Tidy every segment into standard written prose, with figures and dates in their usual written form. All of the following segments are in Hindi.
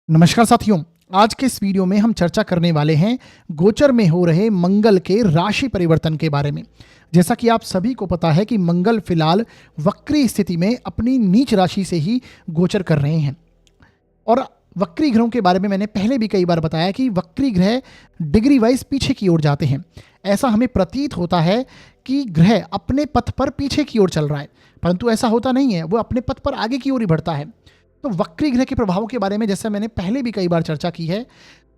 नमस्कार साथियों, आज के इस वीडियो में हम चर्चा करने वाले हैं गोचर में हो रहे मंगल के राशि परिवर्तन के बारे में। जैसा कि आप सभी को पता है कि मंगल फिलहाल वक्री स्थिति में अपनी नीच राशि से ही गोचर कर रहे हैं। और वक्री ग्रहों के बारे में मैंने पहले भी कई बार बताया कि वक्री ग्रह डिग्री वाइज पीछे की ओर जाते हैं। ऐसा हमें प्रतीत होता है कि ग्रह अपने पथ पर पीछे की ओर चल रहा है, परंतु ऐसा होता नहीं है, वो अपने पथ पर आगे की ओर ही बढ़ता है। तो वक्री ग्रह के प्रभावों के बारे में जैसे मैंने पहले भी कई बार चर्चा की है,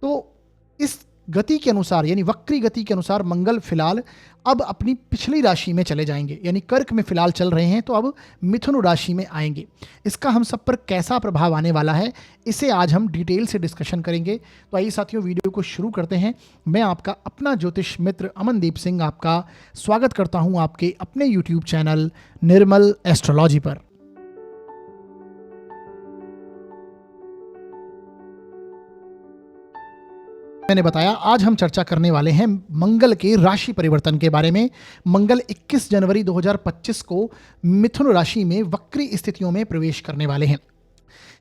तो इस गति के अनुसार यानी वक्री गति के अनुसार मंगल फिलहाल अब अपनी पिछली राशि में चले जाएंगे, यानी कर्क में फिलहाल चल रहे हैं तो अब मिथुन राशि में आएंगे। इसका हम सब पर कैसा प्रभाव आने वाला है, इसे आज हम डिटेल से डिस्कशन करेंगे। तो आइए साथियों, वीडियो को शुरू करते हैं। मैं आपका अपना ज्योतिष मित्र अमनदीप सिंह आपका स्वागत करता हूं आपके अपने यूट्यूब चैनल निर्मल एस्ट्रोलॉजी पर। मैंने बताया आज हम चर्चा करने वाले हैं मंगल के राशि परिवर्तन के बारे में। मंगल 21 जनवरी 2025 को मिथुन राशि में वक्री स्थितियों में प्रवेश करने वाले हैं।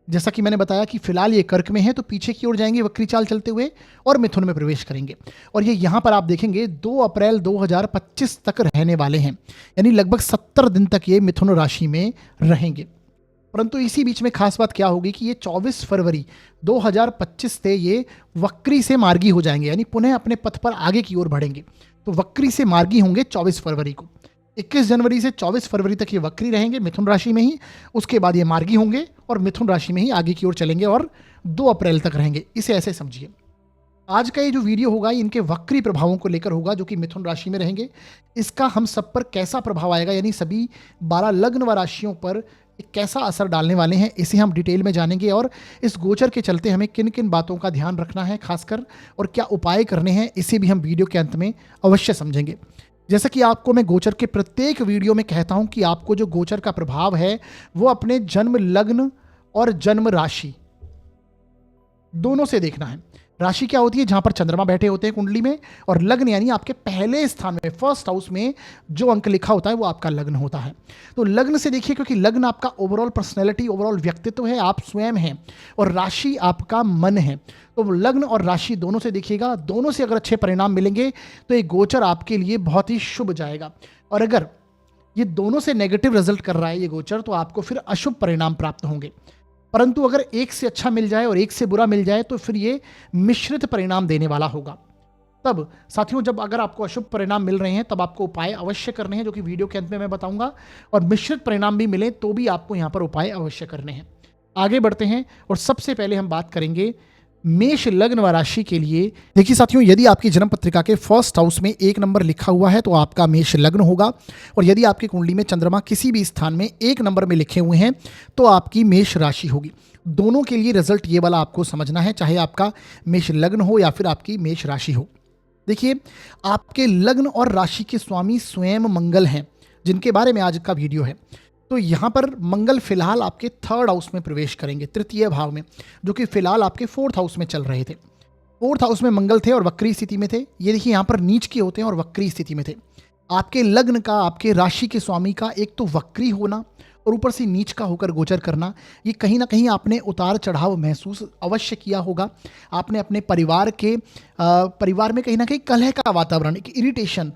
जैसा कि मैंने बताया कि फिलहाल ये कर्क में है तो पीछे की ओर जाएंगे वक्री चाल चलते हुए और मिथुन में प्रवेश करेंगे। और ये यहाँ पर आप देखेंगे 2 अप्रैल 2025 तक रहने वाले हैं, यानी लगभग 70 दिन तक ये मिथुन राशि में रहेंगे। परंतु इसी बीच में खास बात क्या होगी कि ये 24 फरवरी 2025 से ये वक्री से मार्गी हो जाएंगे, यानी पुनः अपने पथ पर आगे की ओर बढ़ेंगे। तो वक्री से मार्गी होंगे 24 फरवरी को। 21 जनवरी से 24 फरवरी तक ये वक्री रहेंगे मिथुन राशि में ही, उसके बाद ये मार्गी होंगे और मिथुन राशि में ही आगे की ओर चलेंगे और 2 अप्रैल तक रहेंगे। इसे ऐसे समझिए। आज का ये जो वीडियो होगा इनके वक्री प्रभावों को लेकर होगा, जो कि मिथुन राशि में रहेंगे। इसका हम सब पर कैसा प्रभाव आएगा, यानी सभी 12 लग्न व राशियों पर कैसा असर डालने वाले हैं, इसे हम डिटेल में जानेंगे। और इस गोचर के चलते हमें किन किन बातों का ध्यान रखना है खासकर, और क्या उपाय करने हैं, इसे भी हम वीडियो के अंत में अवश्य समझेंगे। जैसा कि आपको मैं गोचर के प्रत्येक वीडियो में कहता हूं कि आपको जो गोचर का प्रभाव है वो अपने जन्म लग्न और जन्म राशि दोनों से देखना है। राशि क्या होती है, जहां पर चंद्रमा बैठे होते हैं कुंडली में, और लग्न यानी आपके पहले स्थान में फर्स्ट हाउस में जो अंक लिखा होता है वो आपका लग्न होता है। तो लग्न से देखिए, क्योंकि लग्न आपका ओवरऑल पर्सनैलिटी, ओवरऑल व्यक्तित्व है, आप स्वयं हैं, और राशि आपका मन है। तो लग्न और राशि दोनों से देखिएगा। दोनों से अगर अच्छे परिणाम मिलेंगे तो ये गोचर आपके लिए बहुत ही शुभ जाएगा। और अगर ये दोनों से नेगेटिव रिजल्ट कर रहा है ये गोचर, तो आपको फिर अशुभ परिणाम प्राप्त होंगे। परंतु अगर एक से अच्छा मिल जाए और एक से बुरा मिल जाए तो फिर ये मिश्रित परिणाम देने वाला होगा। तब साथियों, जब अगर आपको अशुभ परिणाम मिल रहे हैं तब आपको उपाय अवश्य करने हैं, जो कि वीडियो के अंत में मैं बताऊंगा। और मिश्रित परिणाम भी मिले तो भी आपको यहां पर उपाय अवश्य करने हैं। आगे बढ़ते हैं और सबसे पहले हम बात करेंगे मेष लग्न व राशि के लिए। देखिए साथियों, यदि आपकी जन्म पत्रिका के फर्स्ट हाउस में 1 नंबर लिखा हुआ है तो आपका मेष लग्न होगा, और यदि आपकी कुंडली में चंद्रमा किसी भी स्थान में 1 नंबर में लिखे हुए हैं तो आपकी मेष राशि होगी। दोनों के लिए रिजल्ट ये वाला आपको समझना है, चाहे आपका मेष लग्न हो या फिर आपकी मेष राशि हो। देखिए, आपके लग्न और राशि के स्वामी स्वयं मंगल हैं, जिनके बारे में आज का वीडियो है। तो यहाँ पर मंगल फिलहाल आपके 3rd हाउस में प्रवेश करेंगे, तृतीय भाव में, जो कि फिलहाल आपके 4th हाउस में चल रहे थे। 4th हाउस में मंगल थे और वक्री स्थिति में थे। ये देखिए, यहाँ पर नीच के होते हैं और वक्री स्थिति में थे। आपके लग्न का, आपके राशि के स्वामी का एक तो वक्री होना और ऊपर से नीच का होकर गोचर करना, ये कहीं ना कहीं आपने उतार चढ़ाव महसूस अवश्य किया होगा। आपने अपने परिवार में कहीं ना कहीं कलह का वातावरण, एक इरिटेशन,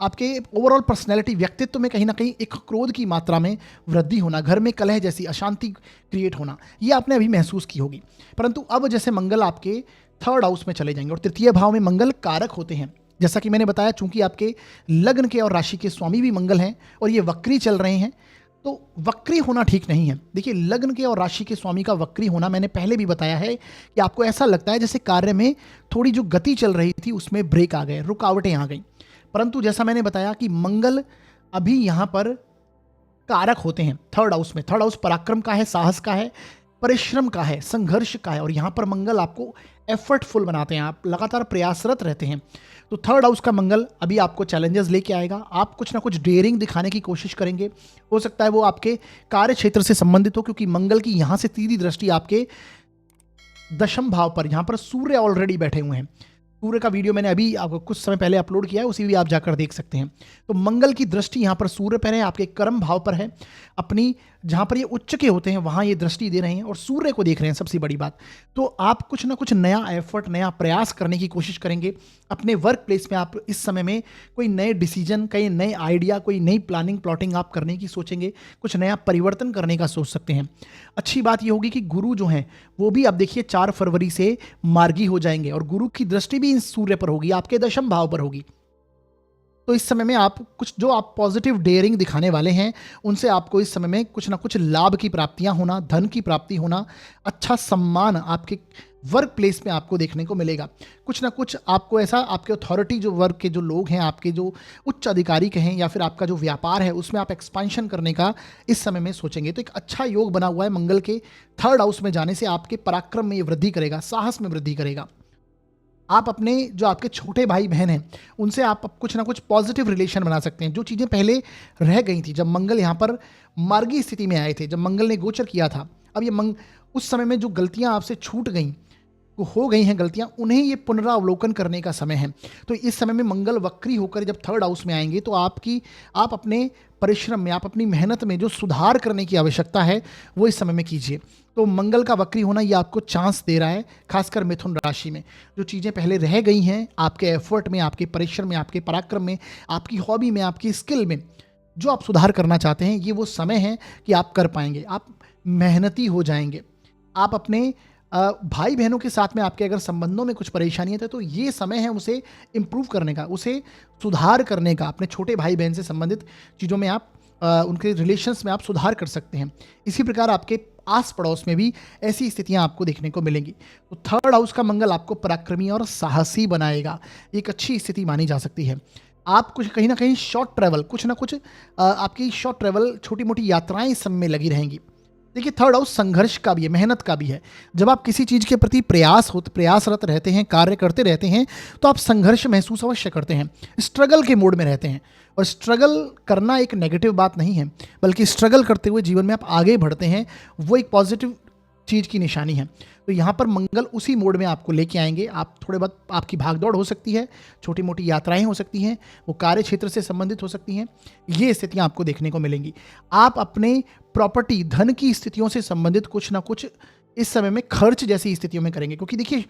आपके ओवरऑल पर्सनैलिटी, व्यक्तित्व में कहीं ना कहीं एक क्रोध की मात्रा में वृद्धि होना, घर में कलह जैसी अशांति क्रिएट होना, ये आपने अभी महसूस की होगी। परंतु अब जैसे मंगल आपके 3rd हाउस में चले जाएंगे, और तृतीय भाव में मंगल कारक होते हैं, जैसा कि मैंने बताया, चूंकि आपके लग्न के और राशि के स्वामी भी मंगल हैं और ये वक्री चल रहे हैं, तो वक्री होना ठीक नहीं है। देखिए, लग्न के और राशि के स्वामी का वक्री होना, मैंने पहले भी बताया है कि आपको ऐसा लगता है जैसे कार्य में थोड़ी जो गति चल रही थी उसमें ब्रेक आ गए, रुकावटें आ गई। परंतु जैसा मैंने बताया कि मंगल अभी यहाँ पर कारक होते हैं 3rd हाउस में। 3rd हाउस पराक्रम का है, साहस का है, परिश्रम का है, संघर्ष का है, और यहाँ पर मंगल आपको एफर्टफुल बनाते हैं, आप लगातार प्रयासरत रहते हैं। तो 3rd हाउस का मंगल अभी आपको चैलेंजेस लेके आएगा। आप कुछ ना कुछ डेयरिंग दिखाने की कोशिश करेंगे। हो सकता है वो आपके कार्य क्षेत्र से संबंधित हो, क्योंकि मंगल की यहाँ से सीधी दृष्टि आपके 10th भाव पर, यहाँ पर सूर्य ऑलरेडी बैठे हुए हैं। सूर्य का वीडियो मैंने अभी आपको कुछ समय पहले अपलोड किया है, उसी भी आप जाकर देख सकते हैं। तो मंगल की दृष्टि यहाँ पर सूर्य पर है, आपके कर्म भाव पर है, अपनी जहाँ पर ये उच्च के होते हैं वहाँ ये दृष्टि दे रहे हैं और सूर्य को देख रहे हैं, सबसे बड़ी बात। तो आप कुछ ना कुछ नया एफर्ट, नया प्रयास करने की कोशिश करेंगे। अपने वर्क प्लेस में आप इस समय में कोई नए डिसीजन, कई नए आइडिया, कोई नई प्लानिंग प्लॉटिंग आप करने की सोचेंगे, कुछ नया परिवर्तन करने का सोच सकते हैं। अच्छी बात ये होगी कि गुरु जो हैं वो भी अब देखिए 4 फरवरी से मार्गी हो जाएंगे और गुरु की दृष्टि भी इस सूर्य पर होगी, आपके दशम भाव पर होगी। तो इस समय में आप कुछ जो आप पॉजिटिव डेयरिंग दिखाने वाले हैं, उनसे आपको इस समय में कुछ ना कुछ लाभ की प्राप्तियां होना, धन की प्राप्ति होना, अच्छा सम्मान आपके वर्क प्लेस में आपको देखने को मिलेगा। कुछ ना कुछ आपको ऐसा, आपके अथॉरिटी जो वर्क के जो लोग हैं, आपके जो उच्च अधिकारी कहें या फिर आपका जो व्यापार है, उसमें आप एक्सपांशन करने का इस समय में सोचेंगे। तो एक अच्छा योग बना हुआ है मंगल के 3rd हाउस में जाने से, आपके पराक्रम में ये वृद्धि करेगा, साहस में वृद्धि करेगा। आप अपने जो आपके छोटे भाई बहन हैं उनसे आप कुछ ना कुछ पॉजिटिव रिलेशन बना सकते हैं। जो चीज़ें पहले रह गई थी, जब मंगल यहाँ पर मार्गी स्थिति में आए थे, जब मंगल ने गोचर किया था, अब ये उस समय में जो गलतियाँ आपसे छूट गई, हो गई हैं गलतियां, उन्हें ये पुनरावलोकन करने का समय है। तो इस समय में मंगल वक्री होकर जब 3rd हाउस में आएंगे तो आप अपने परिश्रम में, आप अपनी मेहनत में जो सुधार करने की आवश्यकता है वो इस समय में कीजिए। तो मंगल का वक्री होना ये आपको चांस दे रहा है, खासकर मिथुन राशि में। जो चीज़ें पहले रह गई हैं आपके एफर्ट में, आपके परिश्रम में, आपके पराक्रम में, आपकी हॉबी में, आपकी स्किल में, जो आप सुधार करना चाहते हैं, ये वो समय है कि आप कर पाएंगे। आप मेहनती हो जाएंगे। आप अपने भाई बहनों के साथ में आपके अगर संबंधों में कुछ परेशानियाँ थे तो ये समय है उसे इम्प्रूव करने का, उसे सुधार करने का। अपने छोटे भाई बहन से संबंधित चीज़ों में आप उनके रिलेशंस में आप सुधार कर सकते हैं। इसी प्रकार आपके आस पड़ोस में भी ऐसी स्थितियां आपको देखने को मिलेंगी। तो 3rd हाउस का मंगल आपको पराक्रमी और साहसी बनाएगा, एक अच्छी स्थिति मानी जा सकती है। आप कुछ कहीं ना कहीं शॉर्ट ट्रैवल, कुछ ना कुछ आपकी शॉर्ट ट्रैवल, छोटी मोटी यात्राएं इस समय में लगी रहेंगी। देखिए 3rd हाउस संघर्ष का भी है, मेहनत का भी है। जब आप किसी चीज़ के प्रति प्रयासरत रहते हैं, कार्य करते रहते हैं, तो आप संघर्ष महसूस अवश्य करते हैं, स्ट्रगल के मोड में रहते हैं। और स्ट्रगल करना एक नेगेटिव बात नहीं है, बल्कि स्ट्रगल करते हुए जीवन में आप आगे बढ़ते हैं, वो एक पॉजिटिव चीज़ की निशानी है। तो यहाँ पर मंगल उसी मोड में आपको लेके आएंगे। आप थोड़े बहुत, आपकी भागदौड़ हो सकती है, छोटी मोटी यात्राएं हो सकती हैं, वो कार्य क्षेत्र से संबंधित हो सकती हैं, ये स्थितियाँ आपको देखने को मिलेंगी। आप अपने प्रॉपर्टी, धन की स्थितियों से संबंधित कुछ ना कुछ इस समय में खर्च जैसी स्थितियों में करेंगे, क्योंकि देखिए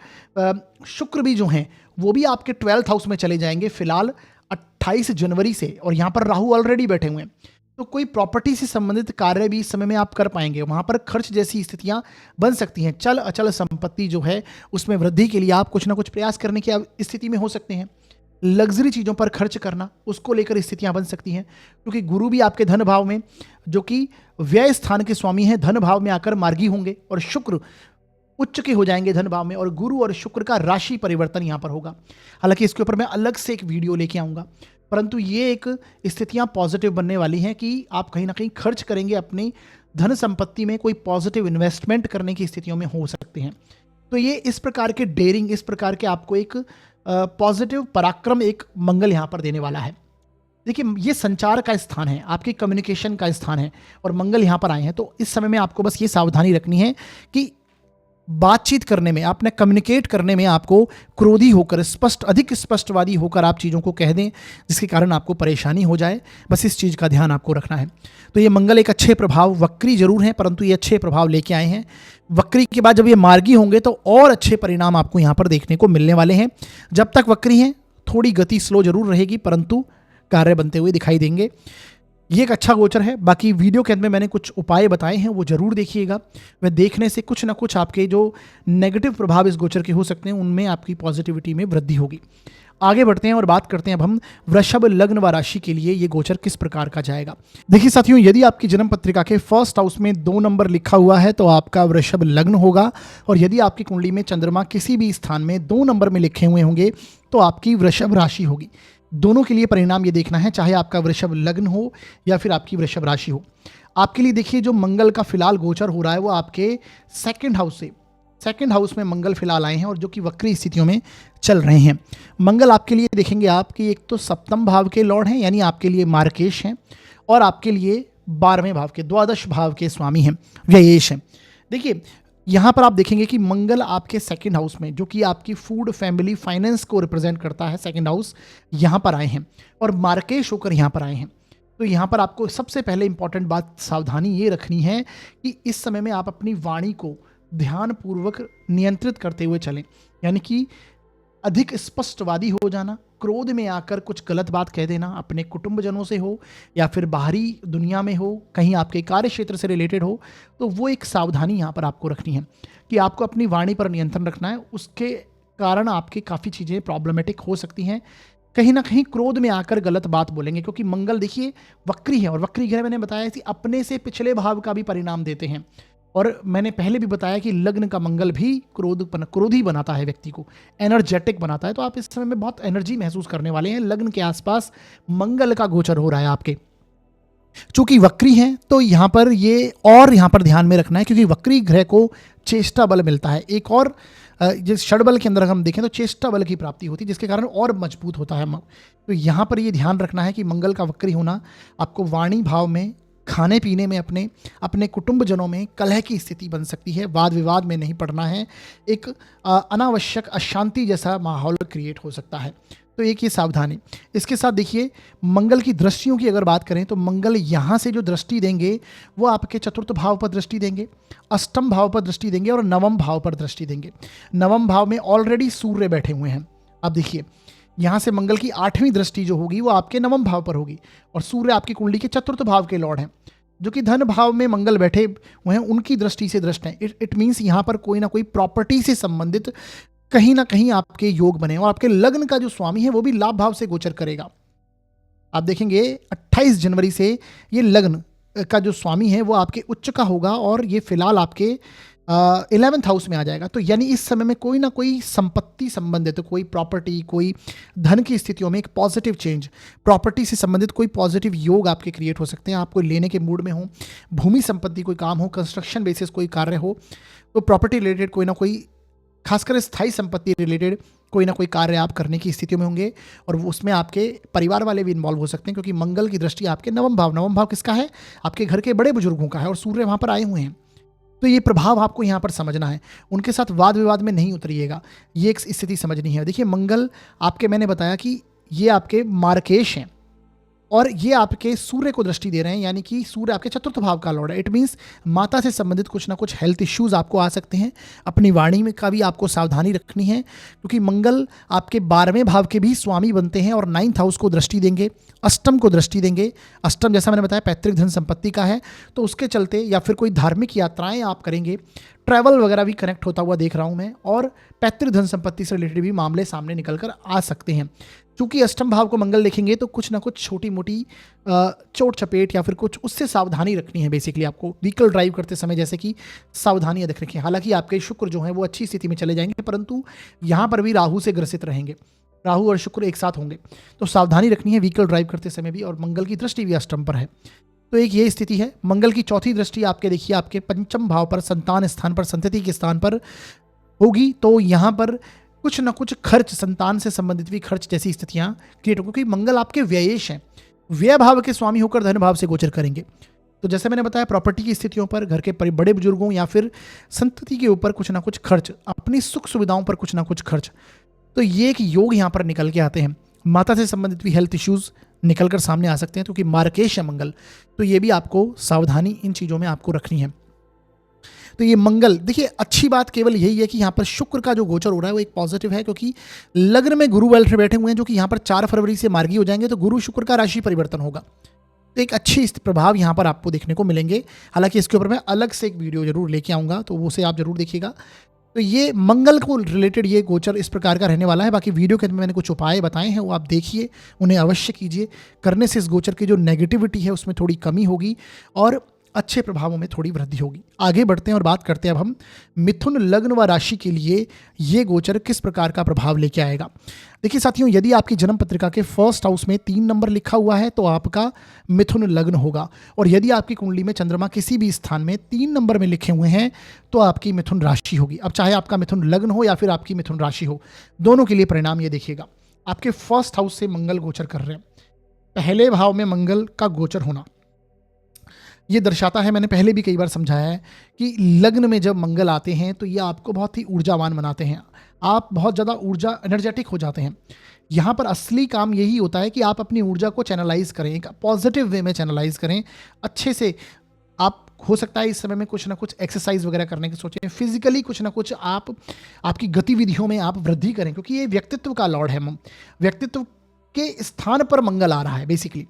शुक्र भी जो हैं वो भी आपके 12th हाउस में चले जाएंगे फिलहाल 28 जनवरी से, और यहाँ पर राहु ऑलरेडी बैठे हुए हैं। तो कोई प्रॉपर्टी से संबंधित कार्य भी इस समय में आप कर पाएंगे। वहाँ पर खर्च जैसी स्थितियाँ बन सकती हैं। चल अचल संपत्ति जो है उसमें वृद्धि के लिए आप कुछ ना कुछ प्रयास करने की स्थिति में हो सकते हैं। लग्जरी चीज़ों पर खर्च करना, उसको लेकर स्थितियाँ बन सकती हैं, क्योंकि गुरु भी आपके धन भाव में, जो कि व्यय स्थान के स्वामी हैं, धन भाव में आकर मार्गी होंगे, और शुक्र उच्च के हो जाएंगे धन भाव में, और गुरु और शुक्र का राशि परिवर्तन यहाँ पर होगा। हालांकि इसके ऊपर मैं अलग से एक वीडियो लेके आऊँगा, परंतु ये एक स्थितियाँ पॉजिटिव बनने वाली हैं कि आप कहीं ना कहीं खर्च करेंगे अपनी धन संपत्ति में, कोई पॉजिटिव इन्वेस्टमेंट करने की स्थितियों में हो सकते हैं। तो ये इस प्रकार के डेयरिंग, इस प्रकार के आपको एक पॉजिटिव पराक्रम एक मंगल यहाँ पर देने वाला है। देखिए ये संचार का स्थान है, आपकी कम्युनिकेशन का स्थान है, और मंगल यहाँ पर आए हैं। तो इस समय में आपको बस ये सावधानी रखनी है कि बातचीत करने में, आपने कम्युनिकेट करने में आपको क्रोधी होकर, अधिक स्पष्टवादी होकर आप चीज़ों को कह दें, जिसके कारण आपको परेशानी हो जाए। बस इस चीज़ का ध्यान आपको रखना है। तो ये मंगल एक अच्छे प्रभाव, वक्री जरूर हैं परंतु ये अच्छे प्रभाव लेके आए हैं। वक्री के बाद जब ये मार्गी होंगे तो और अच्छे परिणाम आपको यहाँ पर देखने को मिलने वाले हैं। जब तक वक्री हैं थोड़ी गति स्लो जरूर रहेगी, परंतु कार्य बनते हुए दिखाई देंगे। ये एक अच्छा गोचर है। बाकी वीडियो के अंत में मैंने कुछ उपाय बताए हैं, वो जरूर देखिएगा। वह देखने से कुछ ना कुछ आपके जो नेगेटिव प्रभाव इस गोचर के हो सकते हैं, उनमें आपकी पॉजिटिविटी में वृद्धि होगी। आगे बढ़ते हैं और बात करते हैं अब हम वृषभ लग्न व राशि के लिए ये गोचर किस प्रकार का जाएगा। देखिए साथियों, यदि आपकी जन्म पत्रिका के 1st हाउस में 2 नंबर लिखा हुआ है तो आपका वृषभ लग्न होगा, और यदि आपकी कुंडली में चंद्रमा किसी भी स्थान में 2 नंबर में लिखे हुए होंगे तो आपकी वृषभ राशि होगी। दोनों के लिए परिणाम ये देखना है, चाहे आपका वृषभ लग्न हो या फिर आपकी वृषभ राशि हो। आपके लिए देखिए जो मंगल का फिलहाल गोचर हो रहा है वो आपके 2nd हाउस से, 2nd हाउस में मंगल फिलहाल आए हैं और जो कि वक्री स्थितियों में चल रहे हैं। मंगल आपके लिए देखेंगे आपकी एक तो 7th भाव के लॉर्ड हैं, यानी आपके लिए मार्केश हैं, और आपके लिए 12वें भाव के, द्वादश भाव के स्वामी हैं, व्ययेश हैं। देखिए यहाँ पर आप देखेंगे कि मंगल आपके 2nd हाउस में, जो कि आपकी फूड, फैमिली, फाइनेंस को रिप्रेजेंट करता है, 2nd हाउस यहाँ पर आए हैं और मार्केश होकर यहाँ पर आए हैं। तो यहाँ पर आपको सबसे पहले इंपॉर्टेंट बात सावधानी ये रखनी है कि इस समय में आप अपनी वाणी को ध्यानपूर्वक नियंत्रित करते हुए चलें। यानी कि अधिक स्पष्टवादी हो जाना, क्रोध में आकर कुछ गलत बात कह देना, अपने कुटुंबजनों से हो या फिर बाहरी दुनिया में हो, कहीं आपके कार्य क्षेत्र से रिलेटेड हो, तो वो एक सावधानी यहाँ पर आपको रखनी है कि आपको अपनी वाणी पर नियंत्रण रखना है। उसके कारण आपकी काफ़ी चीज़ें प्रॉब्लमेटिक हो सकती हैं। कहीं ना कहीं क्रोध में आकर गलत बात बोलेंगे, क्योंकि मंगल देखिए वक्री है, और वक्री ग्रह मैंने बताया कि अपने से पिछले भाव का भी परिणाम देते हैं। और मैंने पहले भी बताया कि लग्न का मंगल भी क्रोधी बनाता है, व्यक्ति को एनर्जेटिक बनाता है। तो आप इस समय में बहुत एनर्जी महसूस करने वाले हैं। लग्न के आसपास मंगल का गोचर हो रहा है आपके, चूंकि वक्री हैं तो यहाँ पर यहाँ पर ध्यान में रखना है, क्योंकि वक्री ग्रह को चेष्टा बल मिलता है। एक और जिस षडबल के अंदर हम देखें तो चेष्टा बल की प्राप्ति होती है, जिसके कारण और मजबूत होता है। तो यहाँ पर ये ध्यान रखना है कि मंगल का वक्री होना आपको वाणी भाव में, खाने पीने में, अपने कुटुंबजनों में कलह की स्थिति बन सकती है। वाद विवाद में नहीं पड़ना है, एक अनावश्यक अशांति जैसा माहौल क्रिएट हो सकता है। तो एक ये सावधानी। इसके साथ देखिए मंगल की दृष्टियों की अगर बात करें तो मंगल यहाँ से जो दृष्टि देंगे वो आपके चतुर्थ भाव पर दृष्टि देंगे, अष्टम भाव पर दृष्टि देंगे और नवम भाव पर दृष्टि देंगे। नवम भाव में ऑलरेडी सूर्य बैठे हुए हैं। अब देखिए यहाँ से मंगल की 8वीं दृष्टि जो होगी वो आपके नवम भाव पर होगी, और सूर्य आपकी कुंडली के चतुर्थ भाव के लॉर्ड हैं, जो कि धन भाव में मंगल बैठे हुए हैं, उनकी दृष्टि से दृष्ट हैं। इट मीन्स यहाँ पर कोई ना कोई प्रॉपर्टी से संबंधित कहीं ना कहीं आपके योग बने, और आपके लग्न का जो स्वामी है वो भी लाभ भाव से गोचर करेगा। आप देखेंगे 28 जनवरी से ये लग्न का जो स्वामी है वो आपके उच्च का होगा, और ये फिलहाल आपके 11th हाउस में आ जाएगा। तो यानी इस समय में कोई ना कोई संपत्ति संबंधित, तो कोई प्रॉपर्टी, कोई धन की स्थितियों में एक पॉजिटिव चेंज, प्रॉपर्टी से संबंधित कोई पॉजिटिव योग आपके क्रिएट हो सकते हैं। आप कोई लेने के मूड में हो, भूमि संपत्ति कोई काम हो, कंस्ट्रक्शन बेसिस कोई कार्य हो, तो प्रॉपर्टी रिलेटेड कोई ना कोई, खासकर स्थायी संपत्ति रिलेटेड कोई ना कोई कार्य आप करने की स्थितियों में होंगे, और उसमें आपके परिवार वाले भी इन्वॉल्व हो सकते हैं, क्योंकि मंगल की दृष्टि आपके नवम भाव किसका है? आपके घर के बड़े बुजुर्गों का है, और सूर्य वहाँ पर आए हुए हैं। तो ये प्रभाव आपको यहाँ पर समझना है। उनके साथ वाद विवाद में नहीं उतरिएगा, ये एक स्थिति समझनी है। देखिए मंगल आपके, मैंने बताया कि ये आपके मार्केश हैं, और ये आपके सूर्य को दृष्टि दे रहे हैं, यानी कि सूर्य आपके चतुर्थ भाव का लॉर्ड है। इट मीन्स माता से संबंधित कुछ ना कुछ हेल्थ इश्यूज आपको आ सकते हैं। अपनी वाणी में का भी आपको सावधानी रखनी है, क्योंकि मंगल आपके 12वें भाव के भी स्वामी बनते हैं और 9th हाउस को दृष्टि देंगे, अष्टम को दृष्टि देंगे। अष्टम जैसा मैंने बताया पैतृक धन संपत्ति का है, तो उसके चलते या फिर कोई धार्मिक यात्राएं आप करेंगे, ट्रैवल वगैरह भी कनेक्ट होता हुआ देख रहा हूं मैं, और पैतृक धन संपत्ति से रिलेटेड भी मामले सामने निकल कर आ सकते हैं। चूंकि अष्टम भाव को मंगल देखेंगे तो कुछ ना कुछ छोटी मोटी चोट चपेट या फिर कुछ उससे सावधानी रखनी है। बेसिकली आपको व्हीकल ड्राइव करते समय जैसे कि सावधानी अधिक रखें। हालांकि आपके शुक्र जो है वो अच्छी स्थिति में चले जाएंगे, परंतु यहाँ पर भी राहु से ग्रसित रहेंगे, राहु और शुक्र एक साथ होंगे, तो सावधानी रखनी है व्हीकल ड्राइव करते समय भी। और मंगल की दृष्टि भी अष्टम पर है, तो एक ये स्थिति है। मंगल की चौथी दृष्टि आपके देखिए आपके पंचम भाव पर, संतान स्थान पर, संतति के स्थान पर होगी, तो यहाँ पर कुछ ना कुछ खर्च, संतान से संबंधित भी खर्च जैसी स्थितियां क्रिएट हो, क्योंकि मंगल आपके व्ययेश हैं, व्यय भाव के स्वामी होकर धन भाव से गोचर करेंगे। तो जैसे मैंने बताया प्रॉपर्टी की स्थितियों पर, घर के बड़े बुजुर्गों या फिर संतति के ऊपर कुछ ना कुछ खर्च, अपनी सुख सुविधाओं पर कुछ ना कुछ खर्च, तो ये एक योग यहाँ पर निकल के आते हैं। माता से संबंधित भी हेल्थ इश्यूज निकल कर सामने आ सकते हैं, क्योंकि मार्केश है मंगल, तो ये भी आपको सावधानी इन चीज़ों में आपको रखनी है। तो ये मंगल देखिए, अच्छी बात केवल यही है कि यहाँ पर शुक्र का जो गोचर हो रहा है वो एक पॉजिटिव है, क्योंकि लग्न में गुरु बैठे हुए हैं, जो कि यहाँ पर 4 फरवरी से मार्गी हो जाएंगे, तो गुरु शुक्र का राशि परिवर्तन होगा, तो एक अच्छी प्रभाव यहाँ पर आपको देखने को मिलेंगे। हालांकि इसके ऊपर मैं अलग से एक वीडियो जरूर लेके आऊँगा, तो उसे आप जरूर देखिएगा। तो ये मंगल को रिलेटेड ये गोचर इस प्रकार का रहने वाला है। बाकी वीडियो के अंदर मैंने कुछ उपाय बताए हैं, वो आप देखिए, उन्हें अवश्य कीजिए। करने से इस गोचर की जो नेगेटिविटी है उसमें थोड़ी कमी होगी और अच्छे प्रभावों में थोड़ी वृद्धि होगी। आगे बढ़ते हैं और बात करते हैं अब हम मिथुन लग्न व राशि के लिए ये गोचर किस प्रकार का प्रभाव लेके आएगा। देखिए साथियों, यदि आपकी जन्म पत्रिका के फर्स्ट हाउस में 3 नंबर लिखा हुआ है तो आपका मिथुन लग्न होगा, और यदि आपकी कुंडली में चंद्रमा किसी भी स्थान में 3 नंबर में लिखे हुए हैं तो आपकी मिथुन राशि होगी। अब चाहे आपका मिथुन लग्न हो या फिर आपकी मिथुन राशि हो, दोनों के लिए परिणाम ये देखिएगा। आपके फर्स्ट हाउस से मंगल गोचर कर रहे हैं, पहले भाव में मंगल का गोचर होना, ये दर्शाता है, मैंने पहले भी कई बार समझाया है, कि लग्न में जब मंगल आते हैं तो ये आपको बहुत ही ऊर्जावान बनाते हैं। आप बहुत ज़्यादा ऊर्जा एनर्जेटिक हो जाते हैं। यहाँ पर असली काम यही होता है कि आप अपनी ऊर्जा को चैनलाइज करें, एक पॉजिटिव वे में चैनलाइज करें अच्छे से। आप हो सकता है इस समय में कुछ ना कुछ एक्सरसाइज वगैरह करने की सोचें, फिजिकली कुछ ना कुछ आप आपकी गतिविधियों में आप वृद्धि करें, क्योंकि ये व्यक्तित्व का लॉर्ड है। व्यक्तित्व के स्थान पर मंगल आ रहा है बेसिकली।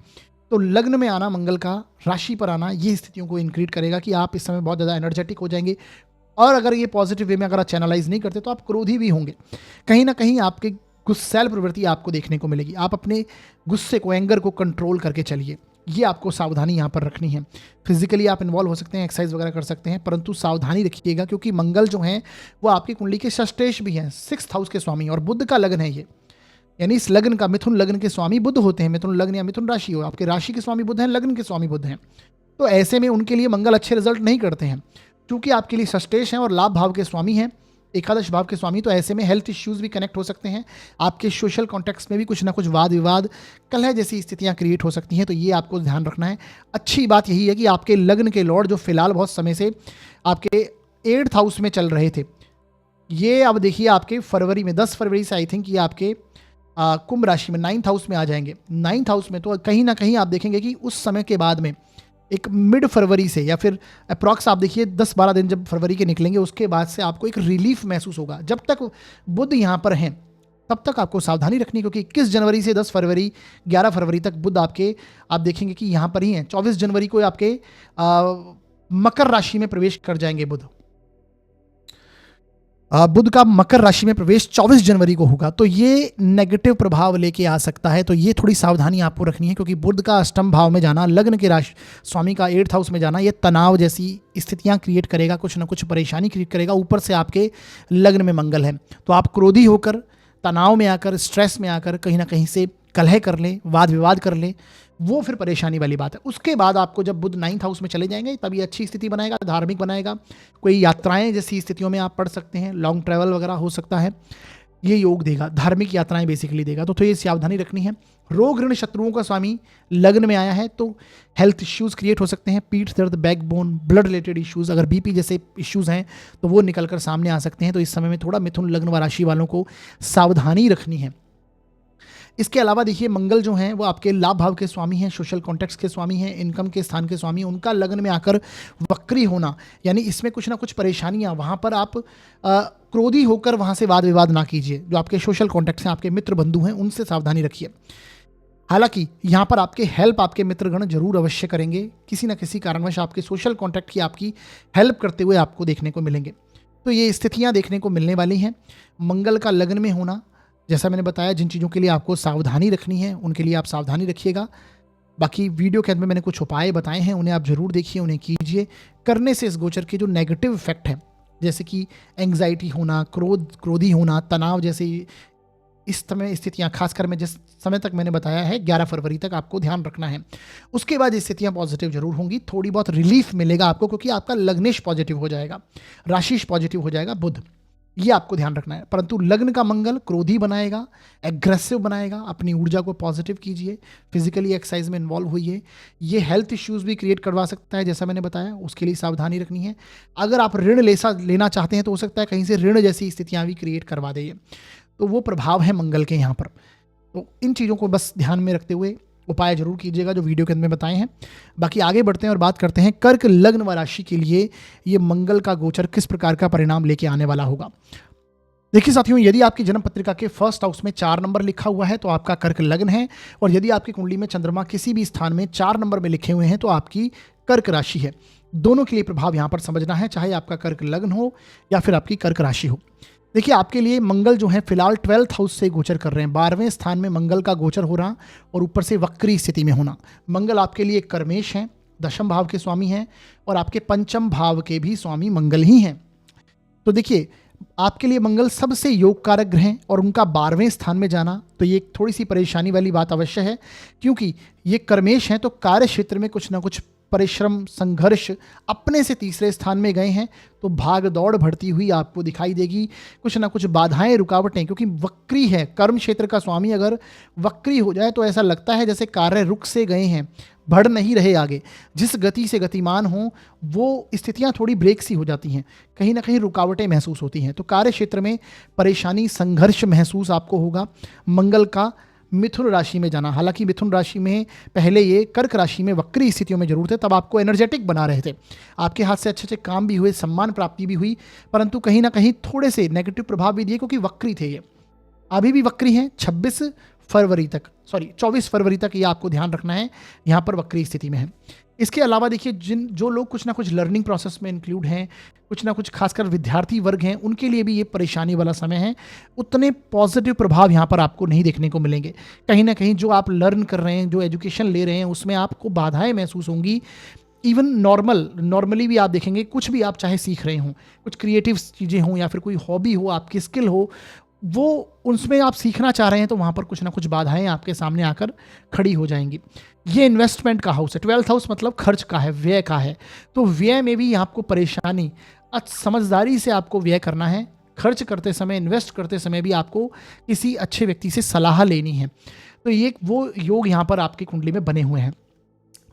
तो लग्न में आना मंगल का, राशि पर आना, ये स्थितियों को इंक्रीट करेगा कि आप इस समय बहुत ज़्यादा एनर्जेटिक हो जाएंगे। और अगर ये पॉजिटिव वे में अगर आप चैनलाइज नहीं करते तो आप क्रोधी भी होंगे। कहीं ना कहीं आपके गुस्सैल प्रवृत्ति आपको देखने को मिलेगी। आप अपने गुस्से को, एंगर को कंट्रोल करके चलिए। ये आपको सावधानी यहाँ पर रखनी है। फिजिकली आप इन्वॉल्व हो सकते हैं, एक्सरसाइज वगैरह कर सकते हैं, परंतु सावधानी रखिएगा, क्योंकि मंगल जो है वो आपकी कुंडली के षष्ठेश भी हैं, 6th हाउस के स्वामी, और बुध का लग्न है ये। यानी इस लग्न का, मिथुन लग्न के स्वामी बुध होते हैं। मिथुन लग्न या मिथुन राशि हो, आपके राशि के स्वामी बुध हैं, लग्न के स्वामी बुध हैं। तो ऐसे में उनके लिए मंगल अच्छे रिजल्ट नहीं करते हैं, क्योंकि आपके लिए षष्ठेश हैं और लाभ भाव के स्वामी हैं, एकादश भाव के स्वामी। तो ऐसे में हेल्थ इश्यूज भी कनेक्ट हो सकते हैं। आपके सोशल कॉन्टेक्स्ट में भी कुछ ना कुछ वाद विवाद, कलह जैसी स्थितियां क्रिएट हो सकती हैं। तो ये आपको ध्यान रखना है। अच्छी बात यही है कि आपके लग्न के लॉर्ड जो फिलहाल बहुत समय से आपके 8th हाउस में चल रहे थे, ये अब देखिए आपके फरवरी में, 10 फरवरी से आई थिंक ये आपके कुंभ राशि में 9th हाउस में आ जाएंगे। 9th हाउस में तो कहीं ना कहीं आप देखेंगे कि उस समय के बाद में एक मिड फरवरी से, या फिर अप्रॉक्स आप देखिए 10-12 दिन जब फरवरी के निकलेंगे, उसके बाद से आपको एक रिलीफ महसूस होगा। जब तक बुध यहाँ पर हैं तब तक आपको सावधानी रखनी, क्योंकि 21 जनवरी से 10 फरवरी 11 फरवरी तक बुध आपके, आप देखेंगे कि यहाँ पर ही हैं। 24 जनवरी को आपके मकर राशि में प्रवेश कर जाएंगे बुध। बुध का मकर राशि में प्रवेश 24 जनवरी को होगा। तो ये नेगेटिव प्रभाव लेके आ सकता है। तो ये थोड़ी सावधानी आपको रखनी है, क्योंकि बुध का अष्टम भाव में जाना, लग्न के राशि स्वामी का 8th हाउस में जाना, ये तनाव जैसी स्थितियां क्रिएट करेगा, कुछ ना कुछ परेशानी क्रिएट करेगा। ऊपर से आपके लग्न में मंगल है, तो आप क्रोधी होकर, तनाव में आकर, स्ट्रेस में आकर कहीं ना कहीं से कलह कर लें, वाद विवाद कर लें, वो फिर परेशानी वाली बात है। उसके बाद आपको जब बुध 9th हाउस में चले जाएंगे तब ये अच्छी स्थिति बनाएगा, धार्मिक बनाएगा। कोई यात्राएं जैसी स्थितियों में आप पढ़ सकते हैं, लॉन्ग ट्रैवल वगैरह हो सकता है, ये योग देगा, धार्मिक यात्राएं बेसिकली देगा। तो ये सावधानी रखनी है। रोग ऋण शत्रुओं का स्वामी लग्न में आया है, तो हेल्थ इश्यूज क्रिएट हो सकते हैं, पीठ दर्द, बैकबोन, ब्लड रिलेटेड इश्यूज, अगर बीपी जैसे इश्यूज हैं तो वो निकल कर सामने आ सकते हैं। तो इस समय में थोड़ा मिथुन लग्न व राशि वालों को सावधानी रखनी है। इसके अलावा देखिए मंगल जो हैं वो आपके लाभ भाव के स्वामी हैं, सोशल कॉन्टेक्ट्स के स्वामी हैं, इनकम के स्थान के स्वामी। उनका लग्न में आकर वक्री होना, यानी इसमें कुछ ना कुछ परेशानियां, वहाँ पर आप क्रोधी होकर वहाँ से वाद विवाद ना कीजिए। जो आपके सोशल कॉन्टेक्ट्स हैं, आपके मित्र बंधु हैं, उनसे सावधानी रखिए। हालांकि यहाँ पर आपके हेल्प आपके मित्रगण जरूर अवश्य करेंगे, किसी न किसी कारणवश आपके सोशल कॉन्टैक्ट की आपकी हेल्प करते हुए आपको देखने को मिलेंगे। तो ये स्थितियाँ देखने को मिलने वाली हैं। मंगल का लग्न में होना, जैसा मैंने बताया, जिन चीज़ों के लिए आपको सावधानी रखनी है उनके लिए आप सावधानी रखिएगा। बाकी वीडियो के अंत में मैंने कुछ उपाय बताए हैं, उन्हें आप जरूर देखिए, उन्हें कीजिए। करने से इस गोचर के जो नेगेटिव इफेक्ट हैं, जैसे कि एंग्जाइटी होना, क्रोधी होना, तनाव जैसे इस समय स्थितियां, खासकर मैं जिस समय तक मैंने बताया है 11 फरवरी तक आपको ध्यान रखना है। उसके बाद ये स्थितियां पॉजिटिव जरूर होंगी, थोड़ी बहुत रिलीफ मिलेगा आपको, क्योंकि आपका लग्नेश पॉजिटिव हो जाएगा, राशिश पॉजिटिव हो जाएगा, बुध, ये आपको ध्यान रखना है। परंतु लग्न का मंगल क्रोधी बनाएगा, एग्रेसिव बनाएगा। अपनी ऊर्जा को पॉजिटिव कीजिए, फिजिकली एक्सरसाइज में इन्वॉल्व होइए। ये हेल्थ इश्यूज भी क्रिएट करवा सकता है, जैसा मैंने बताया, उसके लिए सावधानी रखनी है। अगर आप ऋण लेना चाहते हैं तो हो सकता है कहीं से ऋण जैसी स्थितियां भी क्रिएट करवा दे, तो वो प्रभाव है मंगल के यहाँ पर। तो इन चीज़ों को बस ध्यान में रखते हुए उपाय जरूर कीजिएगा जो वीडियो के अंदर में बताए हैं। बाकी आगे बढ़ते हैं और बात करते हैं कर्क लग्न व राशि के लिए ये मंगल का गोचर किस प्रकार का परिणाम लेके आने वाला होगा। देखिए साथियों, यदि आपकी जन्म पत्रिका के 1st हाउस में 4 नंबर लिखा हुआ है तो आपका कर्क लग्न है, और यदि आपकी कुंडली में चंद्रमा किसी भी स्थान में 4 नंबर में लिखे हुए हैं तो आपकी कर्क राशि है। दोनों के लिए प्रभाव यहाँ पर समझना है, चाहे आपका कर्क लग्न हो या फिर आपकी कर्क राशि हो। देखिए आपके लिए मंगल जो है फिलहाल 12th हाउस से गोचर कर रहे हैं, 12वें स्थान में मंगल का गोचर हो रहा, और ऊपर से वक्री स्थिति में होना। मंगल आपके लिए कर्मेश हैं, 10th भाव के स्वामी हैं, और आपके 5th भाव के भी स्वामी मंगल ही हैं। तो देखिए आपके लिए मंगल सबसे योग कारक ग्रह हैं, और उनका 12वें स्थान में जाना तो ये थोड़ी सी परेशानी वाली बात अवश्य है, क्योंकि ये कर्मेश हैं, तो कार्य क्षेत्र में कुछ ना कुछ परिश्रम, संघर्ष अपने से तीसरे स्थान में गए हैं, तो भाग दौड़ बढ़ती हुई आपको दिखाई देगी। कुछ ना कुछ बाधाएं, रुकावटें, क्योंकि वक्री है, कर्म क्षेत्र का स्वामी अगर वक्री हो जाए तो ऐसा लगता है जैसे कार्य रुक से गए हैं, बढ़ नहीं रहे आगे। जिस गति से गतिमान हो वो स्थितियां थोड़ी ब्रेक सी हो जाती हैं, कहीं ना कहीं रुकावटें महसूस होती हैं। तो कार्य क्षेत्र में परेशानी, संघर्ष महसूस आपको होगा। मंगल का मिथुन राशि में जाना, हालांकि मिथुन राशि में पहले ये कर्क राशि में वक्री स्थितियों में जरूर थे, तब आपको एनर्जेटिक बना रहे थे, आपके हाथ से अच्छे अच्छे काम भी हुए, सम्मान प्राप्ति भी हुई, परंतु कहीं ना कहीं थोड़े से नेगेटिव प्रभाव भी दिए क्योंकि वक्री थे ये। अभी भी वक्री हैं, 24 फरवरी तक ये आपको ध्यान रखना है, यहाँ पर वक्री स्थिति में है। इसके अलावा देखिए, जो लोग कुछ ना कुछ लर्निंग प्रोसेस में इंक्लूड हैं, कुछ ना कुछ खासकर विद्यार्थी वर्ग हैं, उनके लिए भी ये परेशानी वाला समय है। उतने पॉजिटिव प्रभाव यहाँ पर आपको नहीं देखने को मिलेंगे। कहीं ना कहीं जो आप लर्न कर रहे हैं, जो एजुकेशन ले रहे हैं, उसमें आपको बाधाएं महसूस होंगी। इवन नॉर्मली भी आप देखेंगे, कुछ भी आप चाहे सीख रहे हों, कुछ क्रिएटिव चीज़ें हों या फिर कोई हॉबी हो, आपकी स्किल हो, वो उसमें आप सीखना चाह रहे हैं, तो वहाँ पर कुछ ना कुछ बाधाएं आपके सामने आकर खड़ी हो जाएंगी। ये इन्वेस्टमेंट का हाउस है, 12th हाउस मतलब खर्च का है, व्यय का है। तो व्यय में भी आपको परेशानी, समझदारी से आपको व्यय करना है। खर्च करते समय, इन्वेस्ट करते समय भी आपको किसी अच्छे व्यक्ति से सलाह लेनी है। तो ये वो योग यहाँ पर आपकी कुंडली में बने हुए हैं।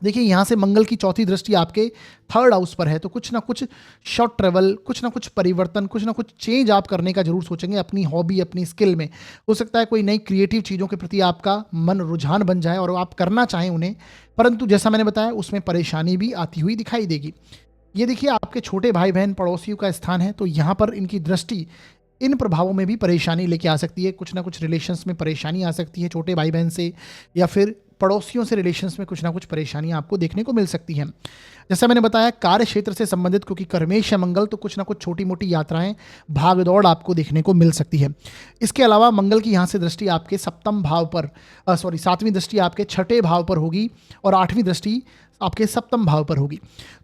देखिए, यहाँ से मंगल की चौथी दृष्टि आपके 3rd हाउस पर है, तो कुछ ना कुछ शॉर्ट ट्रेवल, कुछ ना कुछ परिवर्तन, कुछ ना कुछ चेंज आप करने का जरूर सोचेंगे अपनी हॉबी, अपनी स्किल में। हो सकता है कोई नई क्रिएटिव चीज़ों के प्रति आपका मन रुझान बन जाए और आप करना चाहें उन्हें, परंतु जैसा मैंने बताया उसमें परेशानी भी आती हुई दिखाई देगी। ये देखिए, आपके छोटे भाई बहन, पड़ोसियों का स्थान है, तो यहाँ पर इनकी दृष्टि इन प्रभावों में भी परेशानी लेके आ सकती है। कुछ ना कुछ रिलेशंस में परेशानी आ सकती है छोटे भाई बहन से, या फिर पड़ोसियों से रिलेशंस में कुछ ना कुछ परेशानियां आपको देखने को मिल सकती हैं। जैसा मैंने बताया, कार्य क्षेत्र से संबंधित, क्योंकि कर्मेश है मंगल, तो कुछ ना कुछ छोटी मोटी यात्राएं, भाग दौड़ आपको देखने को मिल सकती है। इसके अलावा मंगल की यहाँ से दृष्टि आपके 7वीं दृष्टि आपके 6ठे भाव पर होगी और 8वीं दृष्टि आपके 7म भाव पर होगी।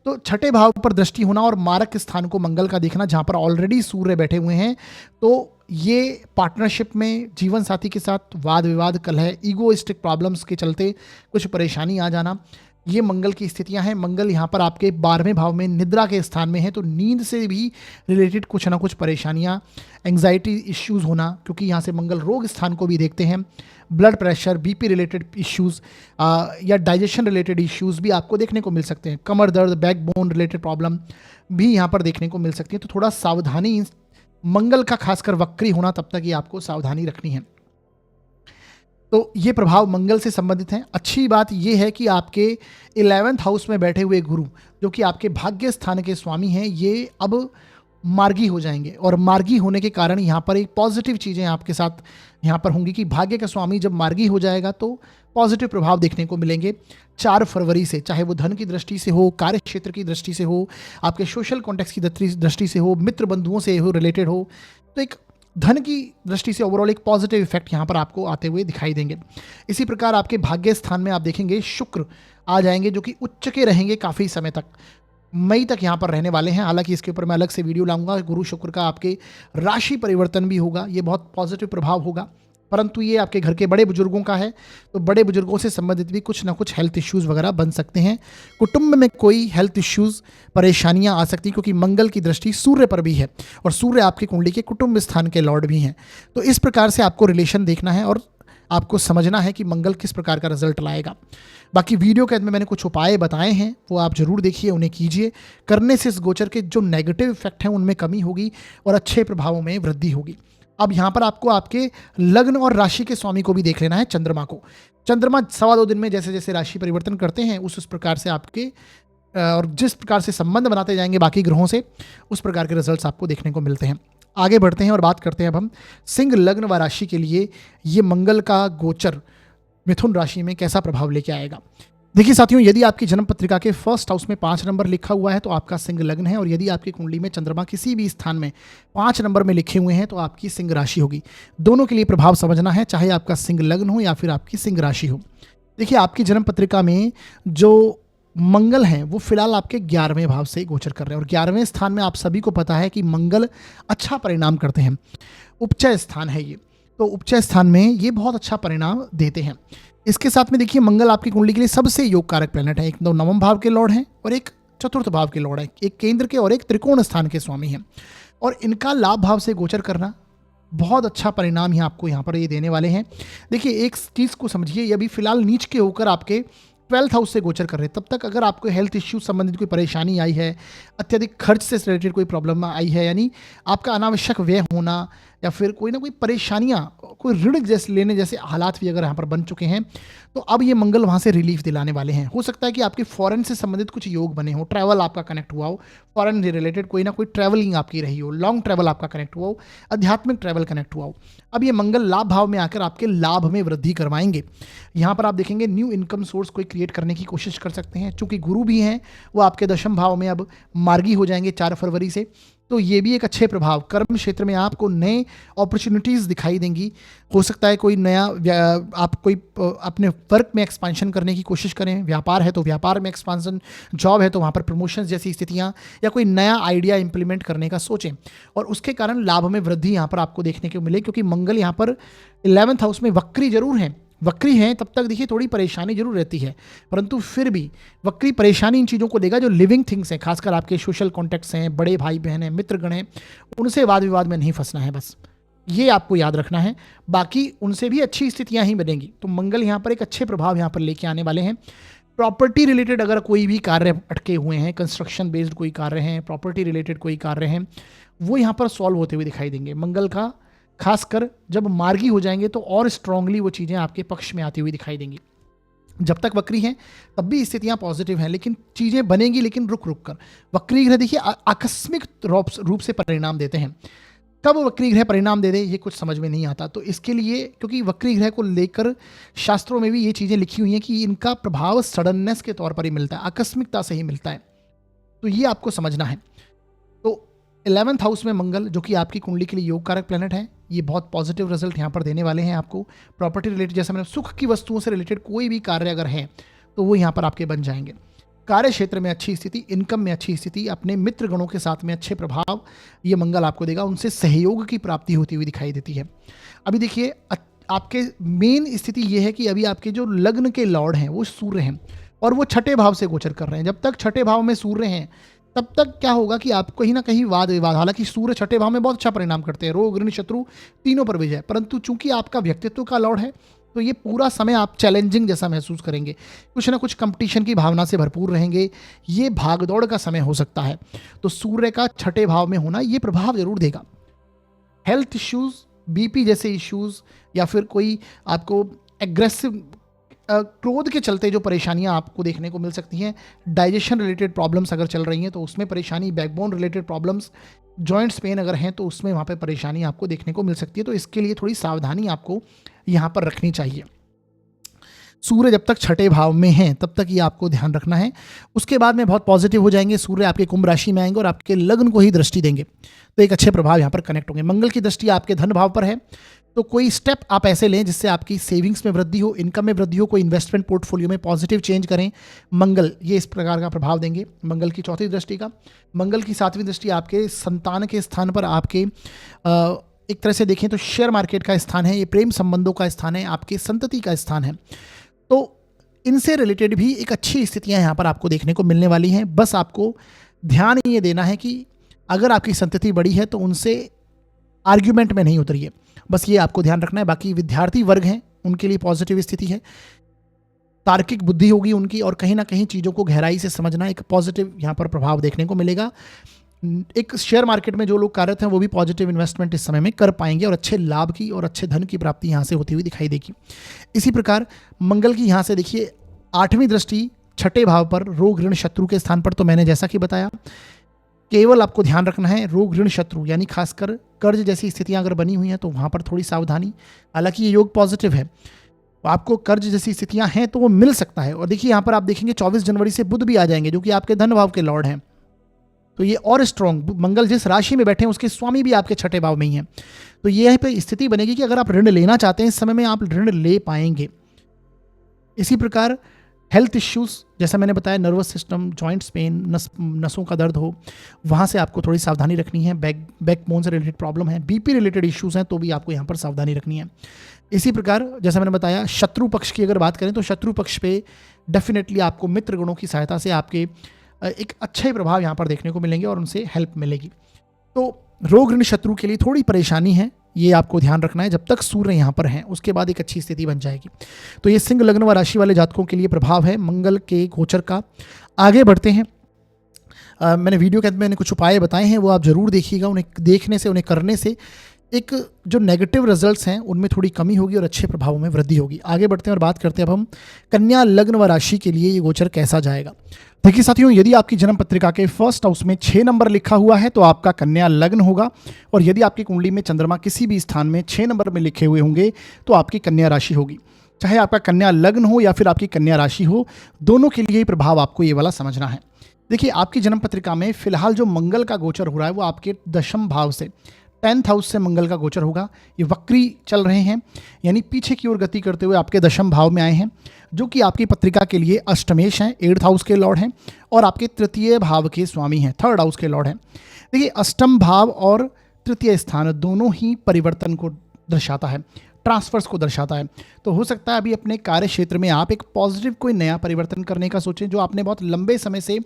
तो 6ठे भाव पर दृष्टि होना और मारक स्थान को मंगल का देखना, जहाँ पर ऑलरेडी सूर्य बैठे हुए हैं, तो ये पार्टनरशिप में जीवन साथी के साथ वाद विवाद, कलह, ईगोइस्टिक प्रॉब्लम्स के चलते कुछ परेशानी आ जाना, ये मंगल की स्थितियां हैं। मंगल यहाँ पर आपके 12वें भाव में निद्रा के स्थान में है, तो नींद से भी रिलेटेड कुछ ना कुछ परेशानियां, एंग्जाइटी इश्यूज होना, क्योंकि यहाँ से मंगल रोग स्थान को भी देखते हैं। Blood pressure, BP related issues या डाइजेशन रिलेटेड इश्यूज भी आपको देखने को मिल सकते हैं। कमर दर्द, बैकबोन रिलेटेड प्रॉब्लम भी यहाँ पर देखने को मिल सकती है। तो थोड़ा सावधानी, मंगल का खासकर वक्री होना, तब तक ये आपको सावधानी रखनी है। तो ये प्रभाव मंगल से संबंधित हैं। अच्छी बात ये है कि आपके 11th हाउस में बैठे हुए गुरु, जो कि आपके भाग्य स्थान के स्वामी हैं, ये अब मार्गी हो जाएंगे, और मार्गी होने के कारण यहाँ पर एक पॉजिटिव चीज़ें आपके साथ यहाँ पर होंगी कि भाग्य का स्वामी जब मार्गी हो जाएगा तो पॉजिटिव प्रभाव देखने को मिलेंगे 4 फरवरी से, चाहे वो धन की दृष्टि से हो, कार्य क्षेत्र की दृष्टि से हो, आपके सोशल कॉन्टेक्स्ट की दृष्टि से हो, मित्र बंधुओं से हो रिलेटेड हो। तो एक धन की दृष्टि से ओवरऑल एक पॉजिटिव इफेक्ट यहाँ पर आपको आते हुए दिखाई देंगे। इसी प्रकार आपके भाग्य स्थान में आप देखेंगे शुक्र आ जाएंगे, जो कि उच्च के रहेंगे काफ़ी समय तक, मई तक यहाँ पर रहने वाले हैं। हालांकि इसके ऊपर मैं अलग से वीडियो लाऊंगा। गुरु शुक्र का आपके राशि परिवर्तन भी होगा, ये बहुत पॉजिटिव प्रभाव होगा, परंतु ये आपके घर के बड़े बुजुर्गों का है, तो बड़े बुजुर्गों से संबंधित भी कुछ ना कुछ हेल्थ इश्यूज़ वगैरह बन सकते हैं। कुटुंब में कोई हेल्थ इश्यूज़, परेशानियां आ सकती, क्योंकि मंगल की दृष्टि सूर्य पर भी है, और सूर्य आपकी कुंडली के कुटुंब स्थान के लॉर्ड भी हैं। तो इस प्रकार से आपको रिलेशन देखना है और आपको समझना है कि मंगल किस प्रकार का रिजल्ट लाएगा। बाकी वीडियो के अंत में मैंने कुछ उपाय बताए हैं, वो आप जरूर देखिए, उन्हें कीजिए। करने से इस गोचर के जो नेगेटिव इफेक्ट हैं उनमें कमी होगी और अच्छे प्रभावों में वृद्धि होगी। अब यहाँ पर आपको आपके लग्न और राशि के स्वामी को भी देख लेना है, चंद्रमा को। चंद्रमा 2.25 दिन में जैसे जैसे राशि परिवर्तन करते हैं, उस प्रकार से आपके और जिस प्रकार से संबंध बनाते जाएंगे बाकी ग्रहों से, उस प्रकार के रिजल्ट्स आपको देखने को मिलते हैं। आगे बढ़ते हैं और बात करते हैं अब हम सिंह लग्न व राशि के लिए ये मंगल का गोचर मिथुन राशि में कैसा प्रभाव लेके आएगा। देखिए साथियों, यदि आपकी जन्म पत्रिका के 1st हाउस में 5 नंबर लिखा हुआ है तो आपका सिंह लग्न है, और यदि आपकी कुंडली में चंद्रमा किसी भी स्थान में 5 नंबर में लिखे हुए हैं तो आपकी सिंह राशि होगी। दोनों के लिए प्रभाव समझना है, चाहे आपका सिंह लग्न हो या फिर आपकी सिंह राशि हो। देखिए, आपकी जन्म पत्रिका में जो मंगल हैं वो फिलहाल आपके 11वें भाव से गोचर कर रहे हैं, और 11वें स्थान में आप सभी को पता है कि मंगल अच्छा परिणाम करते हैं, उपचय स्थान है ये। तो उपचय स्थान में ये बहुत अच्छा परिणाम देते हैं। इसके साथ में देखिए मंगल आपकी कुंडली के लिए सबसे योग कारक प्लेनेट है। एक तो नवम भाव के लॉर्ड हैं और एक चतुर्थ भाव के लॉर्ड है, एक केंद्र के और एक त्रिकोण स्थान के स्वामी हैं। और इनका लाभ भाव से गोचर करना बहुत अच्छा परिणाम ही आपको यहाँ पर ये देने वाले हैं। देखिए एक चीज़ को समझिए, ये अभी फिलहाल नीच के होकर आपके 12th हाउस से गोचर कर रहे हैं। तब तक अगर आपको हेल्थ इश्यू संबंधित कोई परेशानी आई है, अत्यधिक खर्च से रिलेटेड कोई प्रॉब्लम आई है, यानी आपका अनावश्यक व्यय होना या फिर कोई ना कोई परेशानियां, कोई ऋण जैसे लेने जैसे हालात भी अगर यहाँ पर बन चुके हैं, तो अब ये मंगल वहाँ से रिलीफ दिलाने वाले हैं। हो सकता है कि आपके फॉरेन से संबंधित कुछ योग बने हो, ट्रैवल आपका कनेक्ट हुआ हो, फॉरेन से रिलेटेड कोई ना कोई ट्रैवलिंग आपकी रही हो, लॉन्ग ट्रैवल आपका कनेक्ट हुआ हो, आध्यात्मिक ट्रैवल कनेक्ट हुआ हो। अब ये मंगल लाभ भाव में आकर आपके लाभ में वृद्धि करवाएंगे। यहाँ पर आप देखेंगे न्यू इनकम सोर्स कोई क्रिएट करने की कोशिश कर सकते हैं। चूंकि गुरु भी हैं, वो आपके दशम भाव में अब मार्गी हो जाएंगे 4 फरवरी से, तो ये भी एक अच्छे प्रभाव। कर्म क्षेत्र में आपको नए अपॉर्चुनिटीज़ दिखाई देंगी। हो सकता है कोई नया आप कोई अपने वर्क में एक्सपांशन करने की कोशिश करें, व्यापार है तो व्यापार में एक्सपांशन, जॉब है तो वहाँ पर प्रमोशंस जैसी स्थितियाँ, या कोई नया आइडिया इंप्लीमेंट करने का सोचें और उसके कारण लाभ में वृद्धि यहाँ पर आपको देखने को मिले। क्योंकि मंगल यहाँ पर 11th हाउस में वक्री जरूर हैं, वक्री हैं तब तक देखिए थोड़ी परेशानी जरूर रहती है, परंतु फिर भी वक्री परेशानी इन चीज़ों को देगा जो लिविंग थिंग्स हैं, खासकर आपके सोशल कॉन्टेक्ट्स हैं, बड़े भाई बहन हैं, मित्रगण हैं, उनसे वाद विवाद में नहीं फंसना है, बस ये आपको याद रखना है। बाकी उनसे भी अच्छी स्थितियां ही बनेंगी। तो मंगल यहाँ पर एक अच्छे प्रभाव यहाँ पर लेके आने वाले हैं। प्रॉपर्टी रिलेटेड अगर कोई भी कार्य अटके हुए हैं, कंस्ट्रक्शन बेस्ड कोई कार्य हैं, प्रॉपर्टी रिलेटेड कोई कार्य हैं, वो यहाँ पर सॉल्व होते हुए दिखाई देंगे। मंगल का खासकर जब मार्गी हो जाएंगे तो और स्ट्रांगली वो चीज़ें आपके पक्ष में आती हुई दिखाई देंगी। जब तक वक्री हैं तब भी स्थितियां पॉजिटिव हैं, लेकिन चीज़ें बनेंगी लेकिन रुक रुक कर। वक्री ग्रह देखिए आकस्मिक रूप से परिणाम देते हैं। कब वक्री ग्रह परिणाम दे दे ये कुछ समझ में नहीं आता। तो इसके लिए, क्योंकि वक्री ग्रह को लेकर शास्त्रों में भी ये चीज़ें लिखी हुई हैं कि इनका प्रभाव सडननेस के तौर पर ही मिलता है, आकस्मिकता से ही मिलता है। तो ये आपको समझना है। तो 11th हाउस में मंगल, जो कि आपकी कुंडली के लिए योग कारक प्लेनेट है, ये बहुत पॉजिटिव रिजल्ट यहाँ पर देने वाले हैं आपको। प्रॉपर्टी रिलेटेड, जैसे मैंने सुख की वस्तुओं से रिलेटेड कोई भी कार्य अगर है तो वो यहाँ पर आपके बन जाएंगे। कार्य क्षेत्र में अच्छी स्थिति, इनकम में अच्छी स्थिति, अपने मित्र गणों के साथ में अच्छे प्रभाव ये मंगल आपको देगा। उनसे सहयोग की प्राप्ति होती हुई दिखाई देती है। अभी देखिए आपके मेन स्थिति ये है कि अभी आपके जो लग्न के लॉर्ड हैं वो सूर्य हैं और वो छठे भाव से गोचर कर रहे हैं। जब तक छठे भाव में सूर्य हैं तब तक क्या होगा कि आप कहीं ना कहीं वाद विवाद, हालांकि सूर्य छठे भाव में बहुत अच्छा परिणाम करते हैं, रोग ऋण शत्रु तीनों पर विजय, परंतु चूंकि आपका व्यक्तित्व का लॉर्ड है तो ये पूरा समय आप चैलेंजिंग जैसा महसूस करेंगे, कुछ ना कुछ कंपटीशन की भावना से भरपूर रहेंगे। ये भागदौड़ का समय हो सकता है। तो सूर्य का छठे भाव में होना ये प्रभाव जरूर देगा। हेल्थ इश्यूज, बीपी जैसे इश्यूज, या फिर कोई आपको एग्रेसिव क्रोध के चलते जो परेशानियां आपको देखने को मिल सकती हैं, डाइजेशन रिलेटेड प्रॉब्लम्स अगर चल रही हैं तो उसमें परेशानी, backbone related problems, joints pain अगर हैं तो उसमें वहाँ पे परेशानी आपको देखने को मिल सकती है। तो इसके लिए थोड़ी सावधानी आपको यहाँ पर रखनी चाहिए। सूर्य जब तक छठे भाव में हैं तब तक ये आपको ध्यान रखना है। उसके बाद में बहुत पॉजिटिव हो जाएंगे। सूर्य आपके कुंभ राशि में आएंगे और आपके लग्न को ही दृष्टि देंगे, तो एक अच्छे प्रभाव यहाँ पर कनेक्ट होंगे। मंगल की दृष्टि आपके धन भाव पर है, तो कोई स्टेप आप ऐसे लें जिससे आपकी सेविंग्स में वृद्धि हो, इनकम में वृद्धि हो, कोई इन्वेस्टमेंट पोर्टफोलियो में पॉजिटिव चेंज करें। मंगल ये इस प्रकार का प्रभाव देंगे। मंगल की चौथी दृष्टि का, मंगल की सातवीं दृष्टि आपके संतान के स्थान पर, आपके एक तरह से देखें तो शेयर मार्केट का स्थान है, ये प्रेम संबंधों का स्थान है, आपके संतति का स्थान है। तो इनसे रिलेटेड भी एक अच्छी स्थितियां यहाँ पर आपको देखने को मिलने वाली हैं। बस आपको ध्यान ये देना है कि अगर आपकी संतति बड़ी है तो उनसे आर्ग्यूमेंट में नहीं उतरिए, बस ये आपको ध्यान रखना है। बाकी विद्यार्थी वर्ग हैं उनके लिए पॉजिटिव स्थिति है, तार्किक बुद्धि होगी उनकी, और कहीं ना कहीं चीज़ों को गहराई से समझना, एक पॉजिटिव यहाँ पर प्रभाव देखने को मिलेगा। एक शेयर मार्केट में जो लोग कार्यरत हैं वो भी पॉजिटिव इन्वेस्टमेंट इस समय में कर पाएंगे और अच्छे लाभ की और अच्छे धन की प्राप्ति यहाँ से होती हुई दिखाई देगी। इसी प्रकार मंगल की यहाँ से देखिए आठवीं दृष्टि छठे भाव पर, रोग ऋण शत्रु के स्थान पर, तो मैंने जैसा कि बताया केवल आपको ध्यान रखना है रोग ऋण शत्रु यानी खासकर कर्ज जैसी स्थितियां अगर बनी हुई हैं तो वहाँ पर थोड़ी सावधानी। हालांकि ये योग पॉजिटिव है, तो आपको कर्ज जैसी स्थितियां हैं तो वो मिल सकता है। और देखिए यहाँ पर आप देखेंगे 24 जनवरी से बुध भी आ जाएंगे जो कि आपके धन भाव के लॉर्ड हैं, तो ये और स्ट्रॉन्ग, मंगल जिस राशि में बैठे हैं उसके स्वामी भी आपके छठे भाव में ही हैं। तो ये यहाँ पे स्थिति बनेगी कि अगर आप ऋण लेना चाहते हैं इस समय में आप ऋण ले पाएंगे। इसी प्रकार हेल्थ इश्यूज़, जैसा मैंने बताया, नर्वस सिस्टम, जॉइंट्स पेन, नसों का दर्द हो, वहाँ से आपको थोड़ी सावधानी रखनी है। बैक बोन से रिलेटेड प्रॉब्लम है, बीपी रिलेटेड इश्यूज़ हैं, तो भी आपको यहाँ पर सावधानी रखनी है। इसी प्रकार जैसा मैंने बताया, शत्रु पक्ष की अगर बात करें तो शत्रु पक्ष पे डेफिनेटली आपको मित्र गणों की सहायता से आपके एक अच्छे प्रभाव यहाँ पर देखने को मिलेंगे और उनसे हेल्प मिलेगी। तो रोग ऋण शत्रु के लिए थोड़ी परेशानी है, ये आपको ध्यान रखना है। जब तक सूर्य यहाँ पर हैं उसके बाद एक अच्छी स्थिति बन जाएगी। तो ये सिंह लग्न व राशि वाले जातकों के लिए प्रभाव है मंगल के गोचर का। आगे बढ़ते हैं। मैंने वीडियो के अंत में मैंने कुछ उपाय बताए हैं, वो आप जरूर देखिएगा। उन्हें देखने से, उन्हें करने से एक जो नेगेटिव रिजल्ट्स हैं उनमें थोड़ी कमी होगी और अच्छे प्रभावों में वृद्धि होगी। आगे बढ़ते हैं और बात करते हैं अब हम कन्या लग्न व राशि के लिए ये गोचर कैसा जाएगा। देखिए साथियों, यदि आपकी जन्म पत्रिका के फर्स्ट हाउस में 6 नंबर लिखा हुआ है तो आपका कन्या लग्न होगा, और यदि आपकी कुंडली में चंद्रमा किसी भी स्थान में 6 नंबर में लिखे हुए होंगे तो आपकी कन्या राशि होगी। चाहे आपका कन्या लग्न हो या फिर आपकी कन्या राशि हो, दोनों के लिए प्रभाव आपको ये वाला समझना है। देखिए, आपकी जन्म पत्रिका में फिलहाल जो मंगल का गोचर हो रहा है वो आपके दशम भाव से, 10th हाउस से मंगल का गोचर होगा। ये वक्री चल रहे हैं, यानी पीछे की ओर गति करते हुए आपके दशम भाव में आए हैं, जो कि आपकी पत्रिका के लिए अष्टमेश हैं, 8th हाउस के लॉर्ड हैं, और आपके तृतीय भाव के स्वामी हैं, 3rd हाउस के लॉर्ड हैं। देखिए, अष्टम भाव और तृतीय स्थान दोनों ही परिवर्तन को दर्शाता है, ट्रांसफर्स को दर्शाता है। तो हो सकता है अभी अपने कार्य क्षेत्र में आप एक पॉजिटिव कोई नया परिवर्तन करने का सोचें, जो आपने बहुत लंबे समय से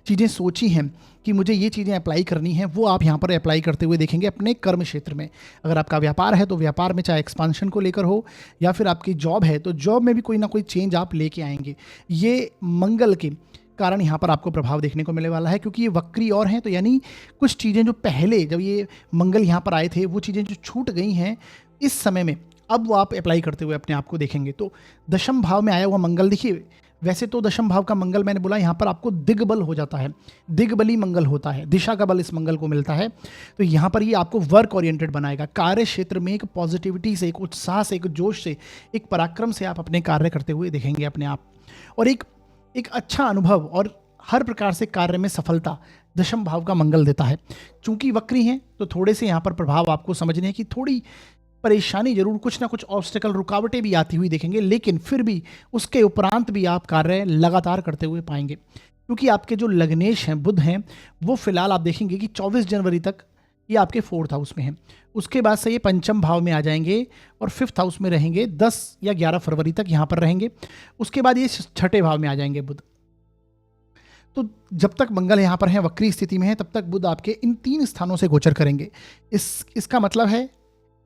चीज़ें सोची हैं कि मुझे ये चीज़ें अप्लाई करनी है, वो आप यहाँ पर अप्लाई करते हुए देखेंगे अपने कर्म क्षेत्र में। अगर आपका व्यापार है तो व्यापार में चाहे एक्सपांशन को लेकर हो, या फिर आपकी जॉब है तो जॉब में भी कोई ना कोई चेंज आप लेके आएंगे। ये मंगल के कारण यहाँ पर आपको प्रभाव देखने को मिलने वाला है, क्योंकि ये वक्री और हैं, तो यानी कुछ चीज़ें जो पहले जब ये मंगल यहाँ पर आए थे वो चीज़ें जो छूट गई हैं इस समय में, अब वो आप अप्लाई करते हुए अपने आप को देखेंगे। तो दशम भाव में आया हुआ मंगल, देखिए वैसे तो दशम भाव का मंगल मैंने बोला यहाँ पर आपको दिग्बल हो जाता है, दिग्बली मंगल होता है, दिशा का बल इस मंगल को मिलता है। तो यहाँ पर ये आपको वर्क ओरिएंटेड बनाएगा, कार्य क्षेत्र में एक पॉजिटिविटी से, एक उत्साह से, एक जोश से, एक पराक्रम से आप अपने कार्य करते हुए देखेंगे अपने आप, और एक अच्छा अनुभव और हर प्रकार से कार्य में सफलता दशम भाव का मंगल देता है। चूंकि वक्री हैं तो थोड़े से यहाँ पर प्रभाव आपको समझने हैं कि थोड़ी परेशानी जरूर, कुछ ना कुछ ऑब्स्टेकल, रुकावटें भी आती हुई देखेंगे, लेकिन फिर भी उसके उपरांत भी आप कार्य लगातार करते हुए पाएंगे, क्योंकि आपके जो लग्नेश हैं, बुध हैं, वो फिलहाल आप देखेंगे कि 24 जनवरी तक ये आपके 4th हाउस में हैं। उसके बाद से ये पंचम भाव में आ जाएंगे और 5th हाउस में रहेंगे, 10 या 11 फरवरी तक यहाँ पर रहेंगे। उसके बाद ये 6ठे भाव में आ जाएंगे बुध। तो जब तक मंगल यहाँ पर है, वक्री स्थिति में है, तब तक बुध आपके इन 3 स्थानों से गोचर करेंगे। इसका मतलब है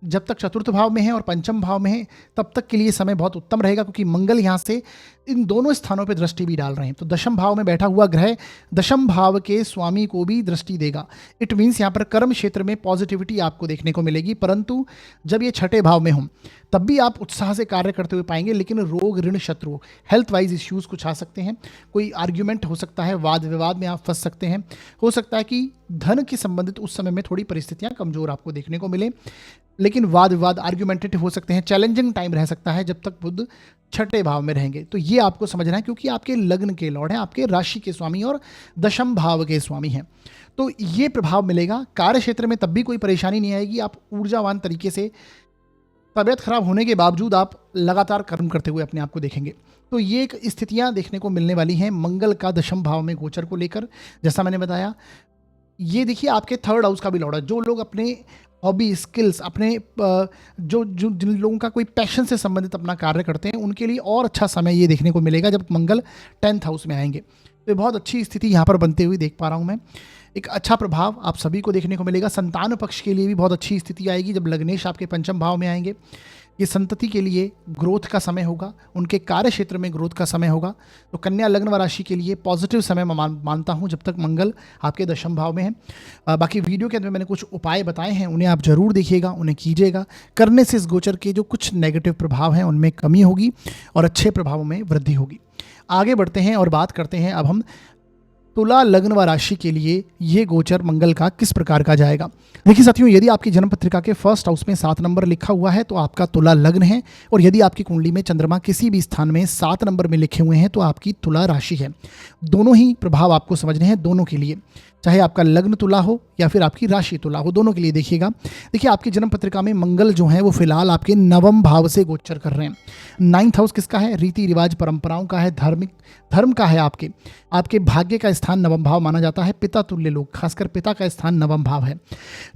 जब तक 4th भाव में है और पंचम भाव में है तब तक के लिए समय बहुत उत्तम रहेगा, क्योंकि मंगल यहाँ से इन दोनों स्थानों पे दृष्टि भी डाल रहे हैं। तो दशम भाव में बैठा हुआ ग्रह दशम भाव के स्वामी को भी दृष्टि देगा। इट मीन्स यहाँ पर कर्म क्षेत्र में पॉजिटिविटी आपको देखने को मिलेगी, परंतु जब ये 6ठे भाव में हों तब भी आप उत्साह से कार्य करते हुए पाएंगे, लेकिन रोग ऋण शत्रु, हेल्थ वाइज इश्यूज कुछ आ सकते हैं, कोई आर्ग्यूमेंट हो सकता है, वाद विवाद में आप फंस सकते हैं, हो सकता है कि धन के संबंधित उस समय में थोड़ी परिस्थितियां कमजोर आपको देखने को मिले, लेकिन वाद विवाद आर्ग्यूमेंटेटिव हो सकते हैं, चैलेंजिंग टाइम रह सकता है जब तक बुध 6ठे भाव में रहेंगे। तो ये आपको समझना है, क्योंकि आपके लग्न के लॉर्ड हैं, आपके राशि के स्वामी और दशम भाव के स्वामी हैं। तो ये प्रभाव मिलेगा। कार्य क्षेत्र में तब भी कोई परेशानी नहीं आएगी, आप ऊर्जावान तरीके से, तबियत खराब होने के बावजूद आप लगातार कर्म करते हुए अपने आप को देखेंगे। तो ये एक स्थितियां देखने को मिलने वाली हैं मंगल का दशम भाव में गोचर को लेकर। जैसा मैंने बताया, ये देखिए आपके 3rd हाउस का भी लॉर्ड है। जो लोग अपने हॉबी, स्किल्स, अपने जिन लोगों का कोई पैशन से संबंधित अपना कार्य करते हैं, उनके लिए और अच्छा समय ये देखने को मिलेगा जब मंगल 10th हाउस में आएंगे। तो ये बहुत अच्छी स्थिति यहाँ पर बनते हुए देख पा रहा हूँ मैं। एक अच्छा प्रभाव आप सभी को देखने को मिलेगा। संतान पक्ष के लिए भी बहुत अच्छी स्थिति आएगी जब लग्नेश आपके पंचम भाव में आएंगे। ये संतति के लिए ग्रोथ का समय होगा, उनके कार्य क्षेत्र में ग्रोथ का समय होगा। तो कन्या लग्न व राशि के लिए पॉजिटिव समय मैं मानता हूँ जब तक मंगल आपके दशम भाव में है। बाकी वीडियो के अंदर मैंने कुछ उपाय बताए हैं, उन्हें आप जरूर देखिएगा, उन्हें कीजिएगा। करने से इस गोचर के जो कुछ नेगेटिव प्रभाव हैं उनमें कमी होगी और अच्छे प्रभावों में वृद्धि होगी। आगे बढ़ते हैं और बात करते हैं अब हम तुला लग्न व राशि के लिए ये गोचर मंगल का किस प्रकार का जाएगा। देखिए साथियों, यदि आपकी जन्म पत्रिका के फर्स्ट हाउस में 7 नंबर लिखा हुआ है तो आपका तुला लग्न है, और यदि आपकी कुंडली में चंद्रमा किसी भी स्थान में 7 नंबर में लिखे हुए हैं तो आपकी तुला राशि है। दोनों ही प्रभाव आपको समझने हैं, दोनों के लिए। चाहे आपका लग्न तुला हो या फिर आपकी राशि तुला हो, दोनों के लिए देखिएगा। देखिए आपकी जन्म पत्रिका में मंगल जो है वो फिलहाल आपके नवम भाव से गोचर कर रहे हैं। 9th हाउस किसका है? रीति रिवाज परंपराओं का है, धार्मिक धर्म का है। आपके भाग्य का स्थान नवम भाव माना जाता है। पिता तुल्य लोग, खासकर पिता का स्थान नवम भाव है।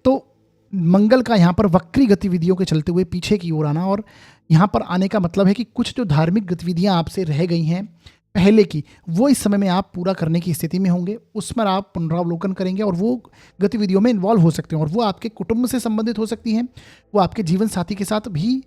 तो मंगल का यहाँ पर वक्री गतिविधियों के चलते हुए पीछे की ओर आना, और यहाँ पर आने का मतलब है कि कुछ जो धार्मिक गतिविधियाँ आपसे रह गई हैं पहले की, वो इस समय में आप पूरा करने की स्थिति में होंगे। उस पर आप पुनरावलोकन करेंगे और वो गतिविधियों में इन्वॉल्व हो सकते हैं, और वो आपके कुटुंब से संबंधित हो सकती हैं, वो आपके जीवन साथी के साथ भी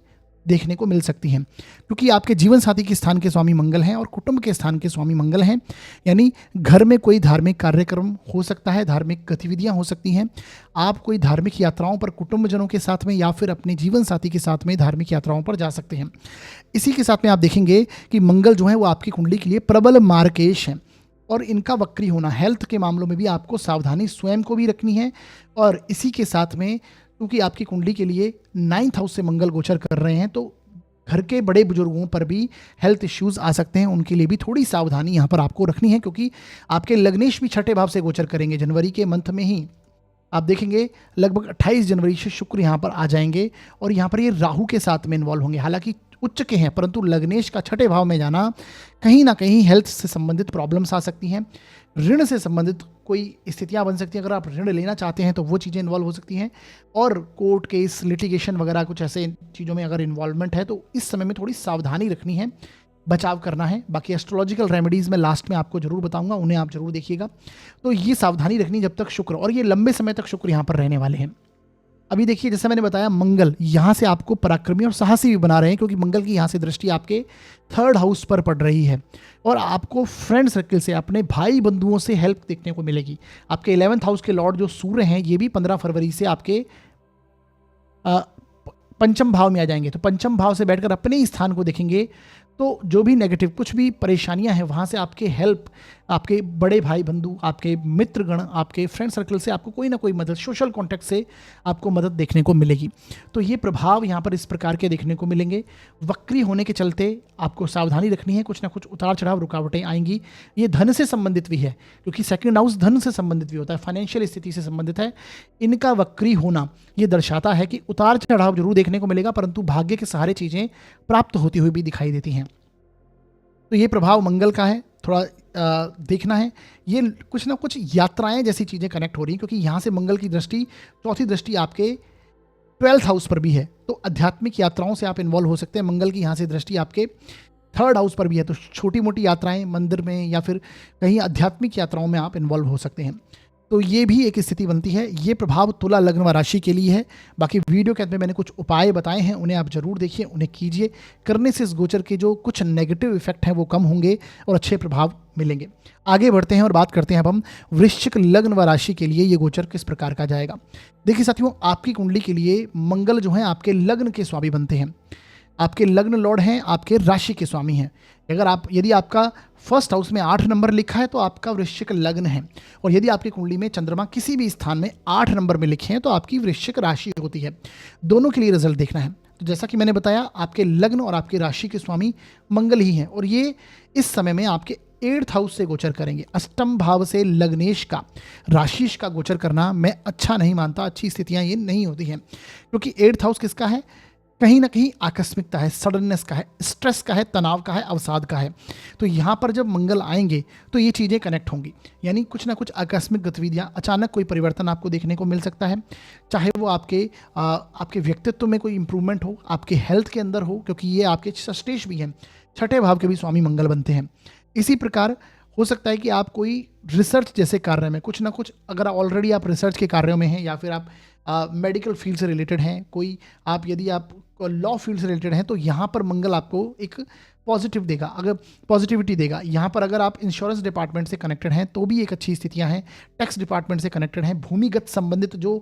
देखने को मिल सकती हैं, क्योंकि आपके जीवन साथी के स्थान के स्वामी मंगल हैं और कुटुंब के स्थान के स्वामी मंगल हैं। यानी घर में कोई धार्मिक कार्यक्रम हो सकता है, धार्मिक गतिविधियां हो सकती हैं। आप कोई धार्मिक यात्राओं पर कुटुंबजनों के साथ में या फिर अपने जीवन साथी के साथ में धार्मिक यात्राओं पर जा सकते हैं। इसी के साथ में आप देखेंगे कि मंगल जो है वो आपकी कुंडली के लिए प्रबल मार्केश है, और इनका वक्री होना, हेल्थ के मामलों में भी आपको सावधानी स्वयं को भी रखनी है। और इसी के साथ में क्योंकि आपकी कुंडली के लिए 9th हाउस से मंगल गोचर कर रहे हैं, तो घर के बड़े बुजुर्गों पर भी हेल्थ इश्यूज आ सकते हैं, उनके लिए भी थोड़ी सावधानी यहाँ पर आपको रखनी है, क्योंकि आपके लग्नेश भी छठे भाव से गोचर करेंगे जनवरी के मंथ में ही। आप देखेंगे लगभग 28 जनवरी से शुक्र यहाँ पर आ जाएंगे, और यहाँ पर ये राहु के साथ में इन्वॉल्व होंगे। हालांकि उच्च के हैं, परंतु लग्नेश का छठे भाव में जाना कहीं ना कहीं हेल्थ से संबंधित प्रॉब्लम्स आ सकती हैं, ऋण से संबंधित कोई स्थितियां बन सकती हैं। अगर आप ऋण लेना चाहते हैं तो वो चीज़ें इन्वॉल्व हो सकती हैं, और कोर्ट केस, लिटिगेशन वगैरह कुछ ऐसे चीज़ों में अगर इन्वॉल्वमेंट है तो इस समय में थोड़ी सावधानी रखनी है, बचाव करना है। बाकी एस्ट्रोलॉजिकल रेमेडीज़ में लास्ट में आपको जरूर बताऊंगा, उन्हें आप जरूर देखिएगा। तो ये सावधानी रखनी जब तक शुक्र, और ये लंबे समय तक शुक्र यहाँ पर रहने वाले हैं। अभी देखिए जैसे मैंने बताया, मंगल यहाँ से आपको पराक्रमी और साहसी भी बना रहे हैं, क्योंकि मंगल की यहाँ से दृष्टि आपके 3rd हाउस पर पड़ रही है, और आपको फ्रेंड सर्कल से, अपने भाई बंधुओं से हेल्प देखने को मिलेगी। आपके 11th हाउस के लॉर्ड जो सूर्य हैं, ये भी 15 फरवरी से आपके पंचम भाव में आ जाएंगे। तो पंचम भाव से बैठकर अपने ही स्थान को देखेंगे, तो जो भी नेगेटिव कुछ भी परेशानियां हैं वहाँ से आपके हेल्प, आपके बड़े भाई बंधु, आपके मित्रगण, आपके फ्रेंड सर्कल से आपको कोई ना कोई मदद, सोशल कॉन्टैक्ट से आपको मदद देखने को मिलेगी। तो ये प्रभाव यहाँ पर इस प्रकार के देखने को मिलेंगे। वक्री होने के चलते आपको सावधानी रखनी है, कुछ ना कुछ उतार चढ़ाव, रुकावटें आएंगी। ये धन से संबंधित भी है, क्योंकि 2nd हाउस धन से संबंधित भी होता है, फाइनेंशियल स्थिति से संबंधित है। इनका वक्री होना ये दर्शाता है कि उतार चढ़ाव जरूर देखने को मिलेगा, परंतु भाग्य के सहारे चीज़ें प्राप्त होती हुई भी दिखाई देती हैं। तो ये प्रभाव मंगल का है, थोड़ा देखना है। ये कुछ ना कुछ यात्राएं जैसी चीज़ें कनेक्ट हो रही हैं, क्योंकि यहाँ से मंगल की दृष्टि, चौथी दृष्टि आपके 12th हाउस पर भी है, तो आध्यात्मिक यात्राओं से आप इन्वॉल्व हो सकते हैं। मंगल की यहाँ से दृष्टि आपके 3rd हाउस पर भी है, तो छोटी मोटी यात्राएं मंदिर में या फिर कहीं आध्यात्मिक यात्राओं में आप इन्वॉल्व हो सकते हैं। तो ये भी एक स्थिति बनती है। ये प्रभाव तुला लग्न व राशि के लिए है। बाकी वीडियो के अंत में मैंने कुछ उपाय बताए हैं, उन्हें आप जरूर देखिए, उन्हें कीजिए। करने से इस गोचर के जो कुछ नेगेटिव इफेक्ट हैं वो कम होंगे और अच्छे प्रभाव मिलेंगे। आगे बढ़ते हैं और बात करते हैं अब हम वृश्चिक लग्न व राशि के लिए ये गोचर किस प्रकार का जाएगा। देखिए साथियों, आपकी कुंडली के लिए मंगल जो है आपके लग्न के स्वामी बनते हैं, आपके लग्न लॉर्ड हैं, आपके राशि के स्वामी हैं। यदि आपका 1st हाउस में 8 नंबर लिखा है तो आपका वृश्चिक लग्न है, और यदि आपकी कुंडली में चंद्रमा किसी भी स्थान में 8 नंबर में लिखे हैं तो आपकी वृश्चिक राशि होती है। दोनों के लिए रिजल्ट देखना है। तो जैसा कि मैंने बताया, आपके लग्न और आपकी राशि के स्वामी मंगल ही हैं, और ये इस समय में आपके 8th हाउस से गोचर करेंगे। अष्टम भाव से लग्नेश का, राशिश का गोचर करना मैं अच्छा नहीं मानता, अच्छी स्थितियां ये नहीं होती हैं, क्योंकि 8th हाउस किसका है? कहीं ना कहीं आकस्मिकता है, सडननेस का है, स्ट्रेस का है, तनाव का है, अवसाद का है। तो यहाँ पर जब मंगल आएंगे तो ये चीज़ें कनेक्ट होंगी, यानी कुछ ना कुछ आकस्मिक गतिविधियाँ, अचानक कोई परिवर्तन आपको देखने को मिल सकता है, चाहे वो आपके व्यक्तित्व में कोई इंप्रूवमेंट हो, आपके हेल्थ के अंदर हो, क्योंकि ये आपके षष्ठेश भी हैं, छठे भाव के भी स्वामी मंगल बनते हैं। इसी प्रकार हो सकता है कि आप कोई रिसर्च जैसे कार्य में कुछ ना कुछ, अगर ऑलरेडी आप रिसर्च के कार्यों में हैं या फिर आप मेडिकल फील्ड से रिलेटेड हैं, यदि आप लॉ फील्ड से रिलेटेड हैं, तो यहाँ पर मंगल आपको एक पॉजिटिव देगा, अगर पॉजिटिविटी देगा। यहाँ पर अगर आप इंश्योरेंस डिपार्टमेंट से कनेक्टेड हैं तो भी एक अच्छी स्थितियाँ हैं, टैक्स डिपार्टमेंट से कनेक्टेड हैं, भूमिगत संबंधित जो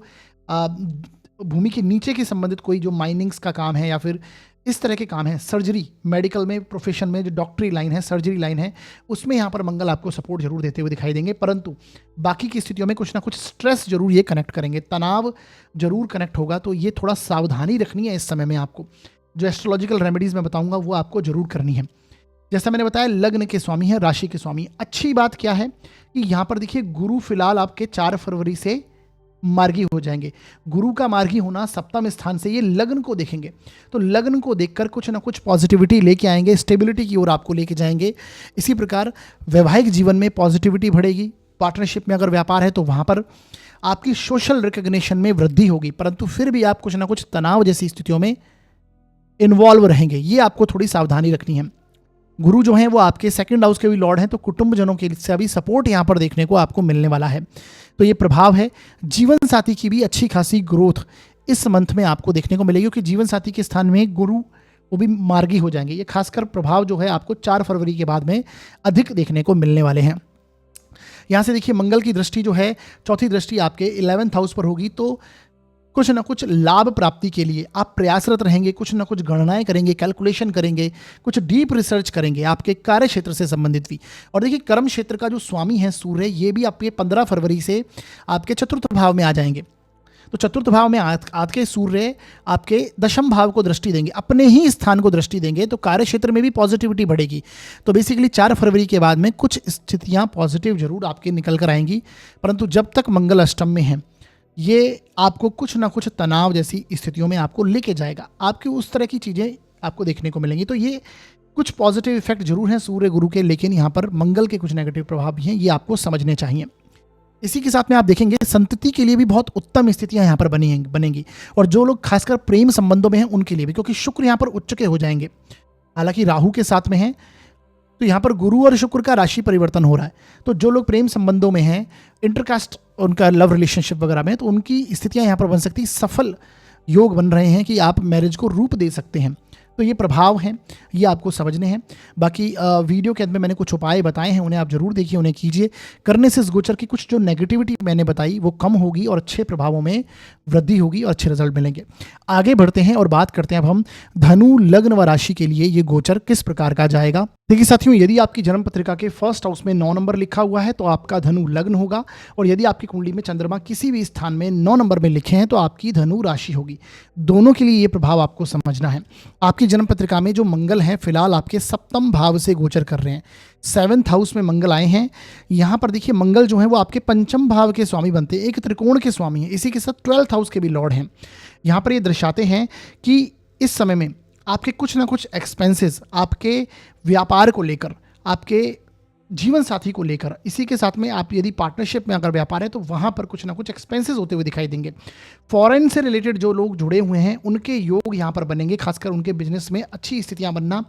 भूमि के नीचे के संबंधित कोई जो माइनिंग्स का काम है या फिर इस तरह के काम है, सर्जरी, मेडिकल में, प्रोफेशन में जो डॉक्टरी लाइन है, सर्जरी लाइन है, उसमें यहाँ पर मंगल आपको सपोर्ट जरूर देते हुए दिखाई देंगे। परंतु बाकी की स्थितियों में कुछ ना कुछ स्ट्रेस जरूर ये कनेक्ट करेंगे, तनाव जरूर कनेक्ट होगा। तो ये थोड़ा सावधानी रखनी है इस समय में आपको। जो एस्ट्रोलॉजिकल रेमेडीज़ मैं बताऊंगा वो आपको जरूर करनी है। जैसा मैंने बताया लग्न के स्वामी है, राशि के स्वामी। अच्छी बात क्या है कि यहाँ पर देखिए गुरु फिलहाल आपके 4 फरवरी से मार्गी हो जाएंगे। गुरु का मार्गी होना सप्तम स्थान से ये लग्न को देखेंगे, तो लग्न को देखकर कुछ ना कुछ पॉजिटिविटी लेके आएंगे, स्टेबिलिटी की ओर आपको लेके जाएंगे। इसी प्रकार वैवाहिक जीवन में पॉजिटिविटी बढ़ेगी। पार्टनरशिप में अगर व्यापार है तो वहाँ पर आपकी सोशल रिकग्निशन में वृद्धि होगी, परंतु फिर भी आप कुछ ना कुछ तनाव जैसी स्थितियों में इन्वॉल्व रहेंगे। ये आपको थोड़ी सावधानी रखनी है। गुरु जो हैं वो आपके सेकंड हाउस के भी लॉर्ड हैं, तो कुटुंबजनों के से अभी सपोर्ट यहाँ पर देखने को आपको मिलने वाला है। तो ये प्रभाव है। जीवन साथी की भी अच्छी खासी ग्रोथ इस मंथ में आपको देखने को मिलेगी, क्योंकि जीवन साथी के स्थान में गुरु वो भी मार्गी हो जाएंगे। ये खासकर प्रभाव जो है आपको 4 फरवरी के बाद में अधिक देखने को मिलने वाले हैं। यहाँ से देखिए मंगल की दृष्टि जो है, चौथी दृष्टि आपके 11th हाउस पर होगी, तो कुछ ना कुछ लाभ प्राप्ति के लिए आप प्रयासरत रहेंगे, कुछ ना कुछ गणनाएं करेंगे, कैलकुलेशन करेंगे, कुछ डीप रिसर्च करेंगे आपके कार्य क्षेत्र से संबंधित भी। और देखिए कर्म क्षेत्र का जो स्वामी है सूर्य, ये भी आपके 15 फरवरी से आपके चतुर्थ भाव में आ जाएंगे। तो चतुर्थ भाव में आज के सूर्य आपके दशम भाव को दृष्टि देंगे, अपने ही स्थान को दृष्टि देंगे, तो कार्य क्षेत्र में भी पॉजिटिविटी बढ़ेगी। तो बेसिकली 4 फरवरी के बाद में कुछ स्थितियां पॉजिटिव जरूर आपके निकल कर आएंगी, परंतु जब तक मंगल अष्टम में है ये आपको कुछ ना कुछ तनाव जैसी स्थितियों में आपको लेके जाएगा। आपकी उस तरह की चीज़ें आपको देखने को मिलेंगी। तो ये कुछ पॉजिटिव इफेक्ट जरूर हैं सूर्य गुरु के, लेकिन यहाँ पर मंगल के कुछ नेगेटिव प्रभाव भी हैं, ये आपको समझने चाहिए। इसी के साथ में आप देखेंगे संतति के लिए भी बहुत उत्तम स्थितियां यहाँ पर बनेंगी, और जो लोग खासकर प्रेम संबंधों में हैं उनके लिए भी, क्योंकि शुक्र यहाँ पर उच्च के हो जाएंगे। हालांकि राहु के साथ में है, तो यहाँ पर गुरु और शुक्र का राशि परिवर्तन हो रहा है। तो जो लोग प्रेम संबंधों में हैं, इंटरकास्ट उनका लव रिलेशनशिप वगैरह में, तो उनकी स्थितियां यहाँ पर बन सकती, सफल योग बन रहे हैं कि आप मैरिज को रूप दे सकते हैं। तो ये प्रभाव हैं, ये आपको समझने हैं। बाकी वीडियो के अंत में मैंने कुछ उपाय बताए हैं, उन्हें आप जरूर देखिए, उन्हें कीजिए। करने से इस गोचर की कुछ जो नेगेटिविटी मैंने बताई वो कम होगी और अच्छे प्रभावों में वृद्धि होगी और अच्छे रिजल्ट मिलेंगे। आगे बढ़ते हैं और बात करते हैं अब हम धनु लग्न व राशि के लिए ये गोचर किस प्रकार का जाएगा। देखिए साथियों, यदि आपकी जन्म पत्रिका के फर्स्ट हाउस में 9 नंबर लिखा हुआ है तो आपका धनु लग्न होगा, और यदि आपकी कुंडली में चंद्रमा किसी भी स्थान में 9 नंबर में लिखे हैं तो आपकी धनु राशि होगी। दोनों के लिए ये प्रभाव आपको समझना है। आपकी जन्म पत्रिका में जो मंगल है फिलहाल आपके सप्तम भाव से गोचर कर रहे हैं, 7th हाउस में मंगल आए हैं। यहाँ पर देखिए मंगल जो है वो आपके पंचम भाव के स्वामी बनते हैं, एक त्रिकोण के स्वामी हैं, इसी के साथ 12th हाउस के भी लॉर्ड हैं। यहाँ पर ये दर्शाते हैं कि इस समय में आपके कुछ ना कुछ एक्सपेंसेस आपके व्यापार को लेकर, आपके जीवन साथी को लेकर, इसी के साथ में आप यदि पार्टनरशिप में अगर व्यापार है तो वहाँ पर कुछ ना कुछ एक्सपेंसेस होते हुए दिखाई देंगे। फॉरेन से रिलेटेड जो लोग जुड़े हुए हैं उनके योग यहाँ पर बनेंगे, खासकर उनके बिजनेस में अच्छी स्थितियाँ बनना,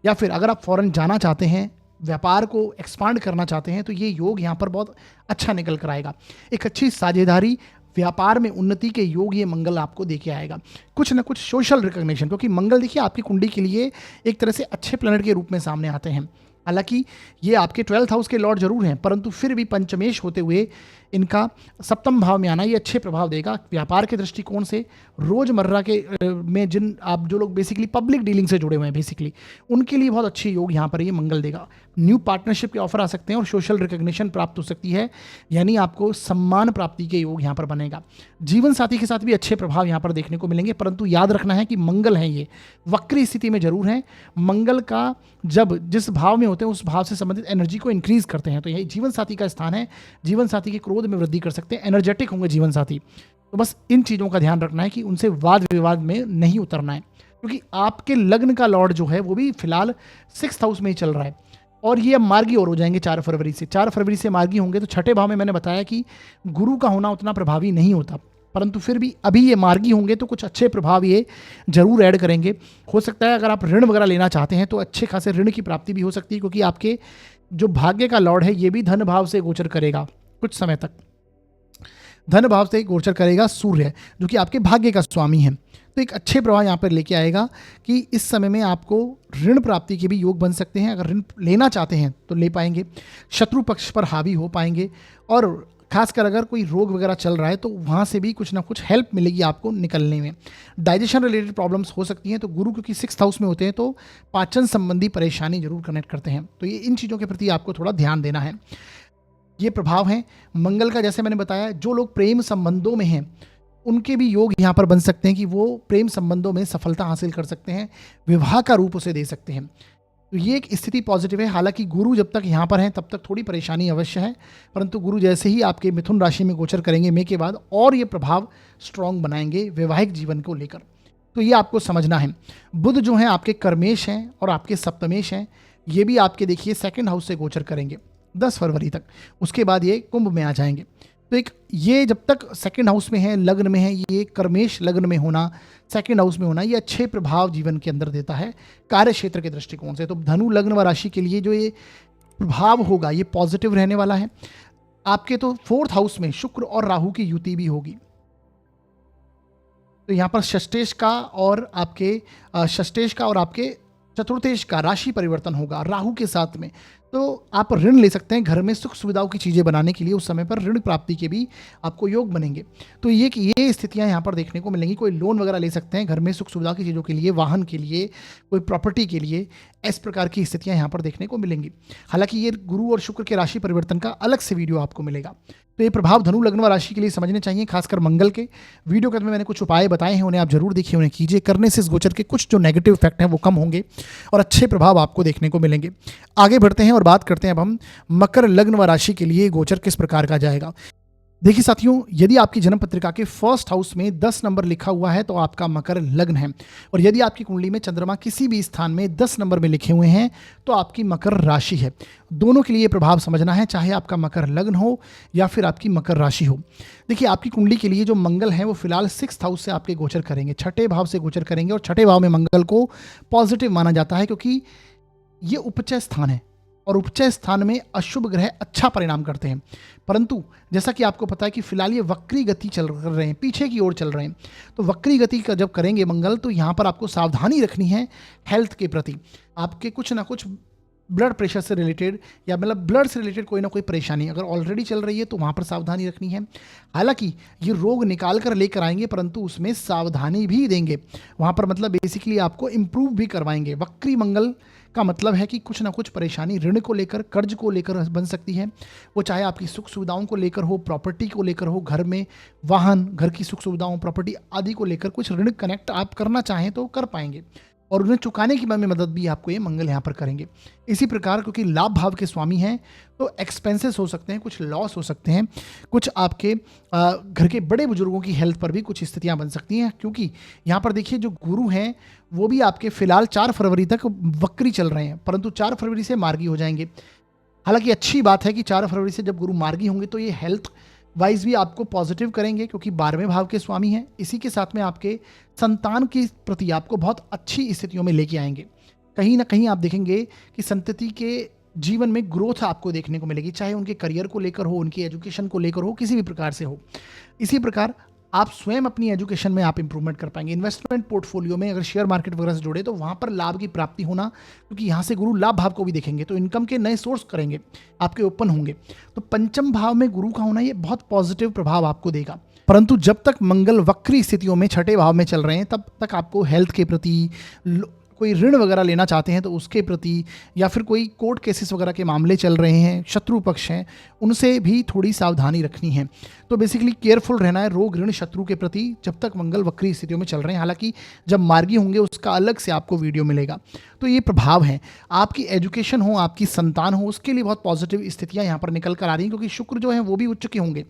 या फिर अगर आप फॉरेन जाना चाहते हैं, व्यापार को एक्सपांड करना चाहते हैं, तो ये योग यहाँ पर बहुत अच्छा निकल कर आएगा। एक अच्छी साझेदारी, व्यापार में उन्नति के योग ये मंगल आपको देके आएगा। कुछ ना कुछ सोशल रिकग्निशन, क्योंकि मंगल देखिए आपकी कुंडली के लिए एक तरह से अच्छे प्लैनेट के रूप में सामने आते हैं। हालांकि ये आपके 12th हाउस के लॉर्ड जरूर हैं, परंतु फिर भी पंचमेश होते हुए इनका सप्तम भाव में आना ये अच्छे प्रभाव देगा। व्यापार के दृष्टिकोण से रोजमर्रा के में जिन आप जो लोग बेसिकली पब्लिक डीलिंग से जुड़े हुए हैं बेसिकली, उनके लिए बहुत अच्छे योग यहाँ पर ये मंगल देगा। न्यू पार्टनरशिप के ऑफर आ सकते हैं और सोशल रिकग्निशन प्राप्त हो सकती है, यानी आपको सम्मान प्राप्ति के योग यहाँ पर बनेगा। जीवन साथी के साथ भी अच्छे प्रभाव यहाँ पर देखने को मिलेंगे, परंतु याद रखना है कि मंगल है ये वक्री स्थिति में जरूर है। मंगल का जब जिस भाव में होते हैं उस भाव से संबंधित एनर्जी को इंक्रीज करते हैं, तो यही जीवन साथी का स्थान है। जीवन साथी के क्रोध में वृद्धि कर सकते हैं, एनर्जेटिक होंगे जीवन साथी। तो बस इन चीज़ों का ध्यान रखना है कि उनसे वाद विवाद में नहीं उतरना है, क्योंकि आपके लग्न का लॉर्ड जो है वो भी फिलहाल 6th हाउस में ही चल रहा है, और ये अब मार्गी और हो जाएंगे 4 फरवरी से। 4 फरवरी से मार्गी होंगे, तो छठे भाव में मैंने बताया कि गुरु का होना उतना प्रभावी नहीं होता, परंतु फिर भी अभी ये मार्गी होंगे तो कुछ अच्छे प्रभाव ये जरूर ऐड करेंगे। हो सकता है अगर आप ऋण वगैरह लेना चाहते हैं तो अच्छे खासे ऋण की प्राप्ति भी हो सकती है, क्योंकि आपके जो भाग्य का लॉर्ड है ये भी धन भाव से गोचर करेगा। कुछ समय तक धन भाव से गोचर करेगा सूर्य, जो कि आपके भाग्य का स्वामी है। तो एक अच्छे प्रभाव यहाँ पर लेके आएगा कि इस समय में आपको ऋण प्राप्ति के भी योग बन सकते हैं। अगर ऋण लेना चाहते हैं तो ले पाएंगे, शत्रु पक्ष पर हावी हो पाएंगे, और खासकर अगर कोई रोग वगैरह चल रहा है तो वहाँ से भी कुछ ना कुछ हेल्प मिलेगी आपको निकलने में। डाइजेशन रिलेटेड प्रॉब्लम्स हो सकती हैं, तो गुरु क्योंकि 6th हाउस में होते हैं तो पाचन संबंधी परेशानी जरूर कनेक्ट करते हैं, तो ये इन चीज़ों के प्रति आपको थोड़ा ध्यान देना है। ये प्रभाव है मंगल का। जैसे मैंने बताया, जो लोग प्रेम संबंधों में हैं उनके भी योग यहाँ पर बन सकते हैं कि वो प्रेम संबंधों में सफलता हासिल कर सकते हैं, विवाह का रूप उसे दे सकते हैं। तो ये एक स्थिति पॉजिटिव है। हालांकि गुरु जब तक यहाँ पर हैं तब तक थोड़ी परेशानी अवश्य है, परंतु गुरु जैसे ही आपके मिथुन राशि में गोचर करेंगे मई के बाद, और ये प्रभाव स्ट्रांग बनाएंगे वैवाहिक जीवन को लेकर। तो ये आपको समझना है। बुध जो है आपके कर्मेश हैं और आपके सप्तमेश हैं, ये भी आपके देखिए सेकंड हाउस से गोचर करेंगे 10 फरवरी तक। उसके बाद ये कुंभ में आ जाएंगे। तो एक ये जब तक सेकंड हाउस में है, लग्न में है, ये कर्मेश लग्न में होना, सेकंड हाउस में होना, ये अच्छे प्रभाव जीवन के अंदर देता है कार्य क्षेत्र के दृष्टिकोण से। तो धनु लग्न व राशि के लिए जो ये प्रभाव होगा ये पॉजिटिव रहने वाला है। आपके तो फोर्थ हाउस में शुक्र और राहु की युति भी होगी। तो यहाँ पर षष्टेश का और आपके चतुर्थेश का राशि परिवर्तन होगा राहु के साथ में। तो आप ऋण ले सकते हैं घर में सुख सुविधाओं की चीज़ें बनाने के लिए, उस समय पर ऋण प्राप्ति के भी आपको योग बनेंगे। तो ये स्थितियां यहाँ पर देखने को मिलेंगी। कोई लोन वगैरह ले सकते हैं घर में सुख सुविधा की चीज़ों के लिए, वाहन के लिए, कोई प्रॉपर्टी के लिए, इस प्रकार की स्थितियां यहाँ पर देखने को मिलेंगी। हालांकि ये गुरु और शुक्र के राशि परिवर्तन का अलग से वीडियो आपको मिलेगा। तो ये प्रभाव धनु लग्न व राशि के लिए समझने चाहिए, खासकर मंगल के। वीडियो के अंदर में मैंने कुछ उपाय बताए हैं, उन्हें आप जरूर देखिए, उन्हें कीजिए। करने से इस गोचर के कुछ जो नेगेटिव इफेक्ट हैं वो कम होंगे और अच्छे प्रभाव आपको देखने को मिलेंगे। आगे बढ़ते हैं और बात करते हैं अब हम मकर लग्न व राशि के लिए गोचर किस प्रकार का जाएगा। देखिए साथियों, यदि आपकी जन्म पत्रिका के फर्स्ट हाउस में 10 नंबर लिखा हुआ है तो आपका मकर लग्न है, और यदि आपकी कुंडली में चंद्रमा किसी भी स्थान में 10 नंबर में लिखे हुए हैं तो आपकी मकर राशि है। दोनों के लिए प्रभाव समझना है, चाहे आपका मकर लग्न हो या फिर आपकी मकर राशि हो। देखिए आपकी कुंडली के लिए जो मंगल है वो फिलहाल 6th हाउस से आपके गोचर करेंगे, छठे भाव से गोचर करेंगे, और छठे भाव में मंगल को पॉजिटिव माना जाता है क्योंकि ये उपचय स्थान है और उपचय स्थान में अशुभ ग्रह अच्छा परिणाम करते हैं। परंतु जैसा कि आपको पता है कि फिलहाल ये वक्री गति चल रहे हैं, पीछे की ओर चल रहे हैं। तो वक्री गति का जब करेंगे मंगल, तो यहाँ पर आपको सावधानी रखनी है हेल्थ के प्रति। आपके कुछ ना कुछ ब्लड प्रेशर से रिलेटेड या मतलब ब्लड से रिलेटेड कोई ना कोई परेशानी अगर ऑलरेडी चल रही है तो वहाँ पर सावधानी रखनी है। हालांकि ये रोग निकाल कर लेकर आएंगे, परंतु उसमें सावधानी भी देंगे। वहाँ पर मतलब बेसिकली आपको इम्प्रूव भी करवाएंगे। वक्री मंगल का मतलब है कि कुछ ना कुछ परेशानी ऋण को लेकर, कर्ज को लेकर बन सकती है। वो चाहे आपकी सुख सुविधाओं को लेकर हो, प्रॉपर्टी को लेकर हो, घर में वाहन, घर की सुख सुविधाओं, प्रॉपर्टी आदि को लेकर कुछ ऋण कनेक्ट आप करना चाहें तो कर पाएंगे, और उन्हें चुकाने की में मदद भी आपको ये मंगल यहाँ पर करेंगे। इसी प्रकार क्योंकि लाभ भाव के स्वामी हैं तो एक्सपेंसेस हो सकते हैं, कुछ लॉस हो सकते हैं, कुछ आपके घर के बड़े बुजुर्गों की हेल्थ पर भी कुछ स्थितियां बन सकती हैं। क्योंकि यहाँ पर देखिए जो गुरु हैं वो भी आपके फिलहाल 4 फरवरी तक वक्री चल रहे हैं, परंतु 4 फरवरी से मार्गी हो जाएंगे। हालांकि अच्छी बात है कि 4 फरवरी से जब गुरु मार्गी होंगे तो ये हेल्थ वाइज भी आपको पॉजिटिव करेंगे क्योंकि 12वें भाव के स्वामी हैं। इसी के साथ में आपके संतान के प्रति आपको बहुत अच्छी स्थितियों में लेके आएंगे। कहीं ना कहीं आप देखेंगे कि संतति के जीवन में ग्रोथ आपको देखने को मिलेगी, चाहे उनके करियर को लेकर हो, उनकी एजुकेशन को लेकर हो, किसी भी प्रकार से हो। इसी प्रकार आप स्वयं अपनी एजुकेशन में आप इंप्रूवमेंट कर पाएंगे। इन्वेस्टमेंट पोर्टफोलियो में अगर शेयर मार्केट वगैरह से जुड़े तो वहाँ पर लाभ की प्राप्ति होना, क्योंकि यहाँ से गुरु लाभ भाव को भी देखेंगे तो इनकम के नए सोर्स करेंगे, आपके ओपन होंगे। तो पंचम भाव में गुरु का होना ये बहुत पॉजिटिव प्रभाव आपको देगा। परंतु जब तक मंगल वक्री स्थितियों में छठे भाव में चल रहे हैं तब तक आपको हेल्थ के प्रति, कोई ऋण वगैरह लेना चाहते हैं तो उसके प्रति, या फिर कोई कोर्ट केसेस वगैरह के मामले चल रहे हैं, शत्रु पक्ष हैं, उनसे भी थोड़ी सावधानी रखनी है। तो बेसिकली केयरफुल रहना है रोग ऋण शत्रु के प्रति जब तक मंगल वक्री स्थितियों में चल रहे हैं। हालांकि जब मार्गी होंगे उसका अलग से आपको वीडियो मिलेगा। तो ये प्रभाव है। आपकी एजुकेशन हो, आपकी संतान हो, उसके लिए बहुत पॉजिटिव स्थितियां यहाँ पर निकल कर आ रही हैं क्योंकि शुक्र जो है वो भी उच्च के होंगे।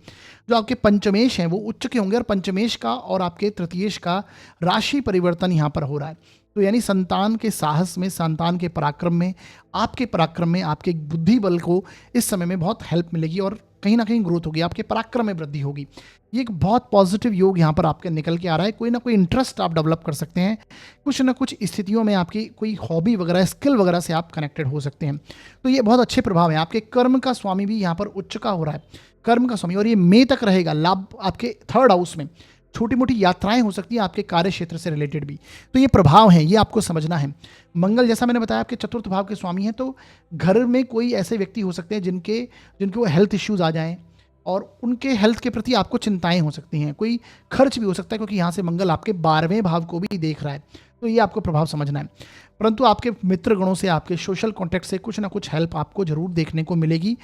जो आपके पंचमेश हैं वो उच्च के होंगे और पंचमेश का और आपके तृतीयेश का राशि परिवर्तन यहाँ पर हो रहा है। तो यानी संतान के साहस में, संतान के पराक्रम में, आपके पराक्रम में, आपके बुद्धि बल को इस समय में बहुत हेल्प मिलेगी और कहीं ना कहीं ग्रोथ होगी, आपके पराक्रम में वृद्धि होगी। ये एक बहुत पॉजिटिव योग यहाँ पर आपके निकल के आ रहा है। कोई ना कोई इंटरेस्ट आप डेवलप कर सकते हैं, कुछ ना कुछ स्थितियों में आपकी कोई हॉबी वगैरह, स्किल वगैरह से आप कनेक्टेड हो सकते हैं। तो ये बहुत अच्छे प्रभाव हैं। आपके कर्म का स्वामी भी यहाँ पर उच्च का हो रहा है, कर्म का स्वामी, और ये मई तक रहेगा। लाभ आपके 3rd हाउस में, छोटी मोटी यात्राएं हो सकती हैं आपके कार्य क्षेत्र से रिलेटेड भी। तो ये प्रभाव हैं, ये आपको समझना है। मंगल जैसा मैंने बताया आपके 4th भाव के स्वामी हैं, तो घर में कोई ऐसे व्यक्ति हो सकते हैं जिनको हेल्थ इश्यूज आ जाएं और उनके हेल्थ के प्रति आपको चिंताएं हो सकती हैं। कोई खर्च भी हो सकता है क्योंकि यहाँ से मंगल आपके 12वें भाव को भी देख रहा है। तो ये आपको प्रभाव समझना है। परंतु आपके मित्र गणों से, आपके सोशल कॉन्टैक्ट से कुछ ना कुछ हेल्प आपको जरूर देखने को मिलेगी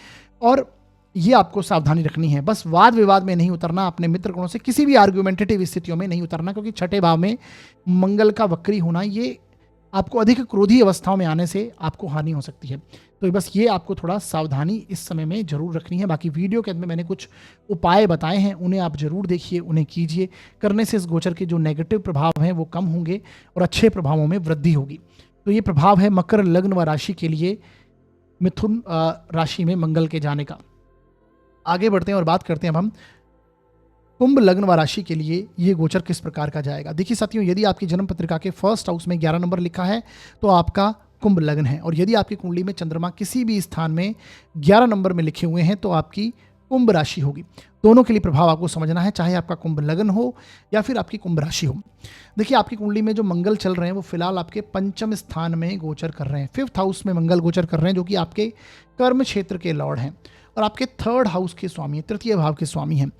और ये आपको सावधानी रखनी है। बस वाद विवाद में नहीं उतरना, अपने मित्र गणों से किसी भी आर्ग्यूमेंटेटिव स्थितियों में नहीं उतरना, क्योंकि छठे भाव में मंगल का वक्री होना ये आपको अधिक क्रोधी अवस्थाओं में आने से आपको हानि हो सकती है। तो बस ये आपको थोड़ा सावधानी इस समय में ज़रूर रखनी है। बाकी वीडियो के अंत में मैंने कुछ उपाय बताए हैं, उन्हें आप ज़रूर देखिए, उन्हें कीजिए। करने से इस गोचर के जो नेगेटिव प्रभाव हैं वो कम होंगे और अच्छे प्रभावों में वृद्धि होगी। तो ये प्रभाव है मकर लग्न व राशि के लिए मिथुन राशि में मंगल के जाने का। आगे बढ़ते हैं और बात करते हैं अब हम कुंभ लग्न व राशि के लिए ये गोचर किस प्रकार का जाएगा। देखिए साथियों, यदि आपकी जन्म पत्रिका के फर्स्ट हाउस में 11 नंबर लिखा है तो आपका कुंभ लग्न है, और यदि आपकी कुंडली में चंद्रमा किसी भी स्थान में 11 नंबर में लिखे हुए हैं तो आपकी कुंभ राशि होगी। दोनों के लिए प्रभाव आपको समझना है, चाहे आपका कुंभ लग्न हो या फिर आपकी कुंभ राशि हो। देखिए, आपकी कुंडली में जो मंगल चल रहे हैं वो फिलहाल आपके पंचम स्थान में गोचर कर रहे हैं, 5th हाउस में मंगल गोचर कर रहे हैं, जो कि आपके कर्म क्षेत्र के लॉर्ड हैं और आपके 3rd हाउस के स्वामी हैं, तृतीय भाव के स्वामी हैं।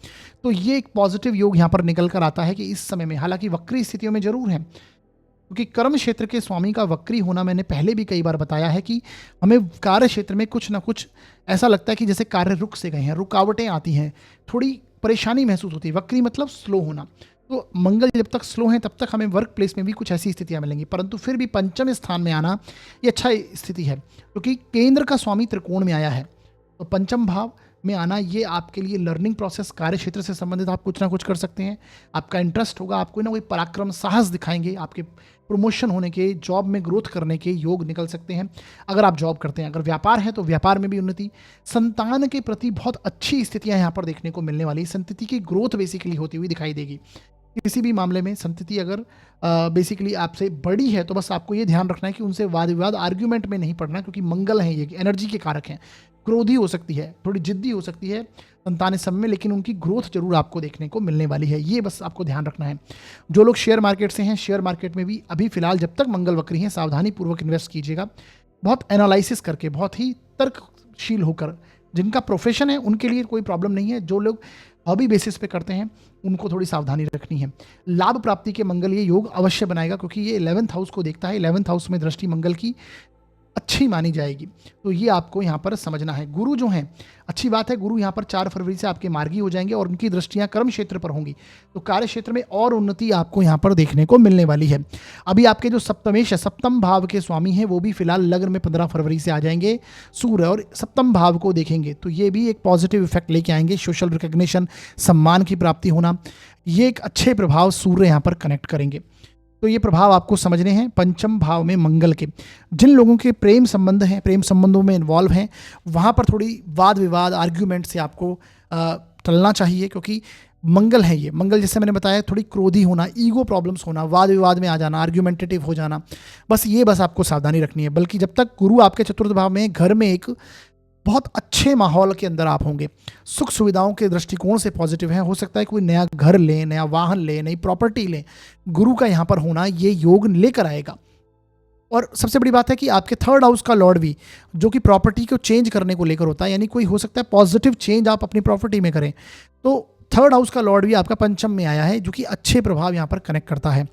तो ये एक पॉजिटिव योग यहाँ पर निकल कर आता है कि इस समय में, हालांकि वक्री स्थितियों में जरूर है, क्योंकि कर्म क्षेत्र के स्वामी का वक्री होना मैंने पहले भी कई बार बताया है कि हमें कार्य क्षेत्र में कुछ ना कुछ ऐसा लगता है कि जैसे कार्य रुक से गए हैं, रुकावटें आती हैं, थोड़ी परेशानी महसूस होती है। वक्री मतलब स्लो होना। तो मंगल जब तक स्लो हैं तब तक हमें वर्क प्लेस में भी कुछ ऐसी स्थितियां मिलेंगी, परंतु फिर भी पंचम स्थान में आना ये अच्छा स्थिति है, क्योंकि केंद्र का स्वामी त्रिकोण में आया है। तो पंचम भाव में आना ये आपके लिए लर्निंग प्रोसेस, कार्य क्षेत्र से संबंधित आप कुछ ना कुछ कर सकते हैं, आपका इंटरेस्ट होगा, आपको ना कोई पराक्रम साहस दिखाएंगे, आपके प्रमोशन होने के, जॉब में ग्रोथ करने के योग निकल सकते हैं अगर आप जॉब करते हैं। अगर व्यापार है तो व्यापार में भी उन्नति, संतान के प्रति बहुत अच्छी स्थितियां यहाँ पर देखने को मिलने वाली, संतति की ग्रोथ बेसिकली होती हुई दिखाई देगी। किसी भी मामले में संतति अगर बेसिकली आपसे बड़ी है तो बस आपको ये ध्यान रखना है कि उनसे वाद विवाद आर्ग्यूमेंट में नहीं पड़ना, क्योंकि मंगल है, ये एनर्जी के कारक हैं, क्रोधी हो सकती है, थोड़ी जिद्दी हो सकती है संतान इस समय में, लेकिन उनकी ग्रोथ जरूर आपको देखने को मिलने वाली है, ये बस आपको ध्यान रखना है। जो लोग शेयर मार्केट से हैं, शेयर मार्केट में भी अभी फिलहाल जब तक मंगल वक्री हैं सावधानी पूर्वक इन्वेस्ट कीजिएगा, बहुत एनालिसिस करके, बहुत ही तर्कशील होकर। जिनका प्रोफेशन है उनके लिए कोई प्रॉब्लम नहीं है, जो लोग हॉबी बेसिस पे करते हैं उनको थोड़ी सावधानी रखनी है। लाभ प्राप्ति के मंगल ये योग अवश्य बनाएगा, क्योंकि ये 11th हाउस को देखता है, 11th हाउस में दृष्टि मंगल की अच्छी मानी जाएगी। तो ये आपको यहाँ पर समझना है। गुरु जो हैं, अच्छी बात है, गुरु यहाँ पर 4 फरवरी से आपके मार्गी हो जाएंगे और उनकी दृष्टियाँ कर्म क्षेत्र पर होंगी, तो कार्य क्षेत्र में और उन्नति आपको यहाँ पर देखने को मिलने वाली है। अभी आपके जो सप्तमेश है, सप्तम भाव के स्वामी हैं, वो भी फिलहाल लग्न में 15 फरवरी से आ जाएंगे सूर्य, और सप्तम भाव को देखेंगे, तो ये भी एक पॉजिटिव इफेक्ट लेके आएंगे। सोशल रिकग्निशन, सम्मान की प्राप्ति होना, ये एक अच्छे प्रभाव सूर्य यहाँ पर कनेक्ट करेंगे। तो ये प्रभाव आपको समझने हैं पंचम भाव में मंगल के। जिन लोगों के प्रेम संबंध हैं, प्रेम संबंधों में इन्वॉल्व हैं, वहाँ पर थोड़ी वाद विवाद, आर्ग्यूमेंट से आपको टलना चाहिए, क्योंकि मंगल है ये। मंगल जैसे मैंने बताया, थोड़ी क्रोधी होना, ईगो प्रॉब्लम्स होना, वाद विवाद में आ जाना, आर्ग्यूमेंटेटिव हो जाना, बस आपको सावधानी रखनी है। बल्कि जब तक गुरु आपके चतुर्थ भाव में, घर में एक बहुत अच्छे माहौल के अंदर आप होंगे, सुख सुविधाओं के दृष्टिकोण से पॉजिटिव है। हो सकता है कोई नया घर लें, नया वाहन लें, नई प्रॉपर्टी लें, गुरु का यहाँ पर होना ये योग लेकर आएगा। और सबसे बड़ी बात है कि आपके 3rd हाउस का लॉर्ड भी, जो कि प्रॉपर्टी को चेंज करने को लेकर होता है, यानी कोई हो सकता है पॉजिटिव चेंज आप अपनी प्रॉपर्टी में करें, तो 3rd हाउस का लॉर्ड भी आपका पंचम में आया है, जो कि अच्छे प्रभाव यहाँ पर कनेक्ट करता है।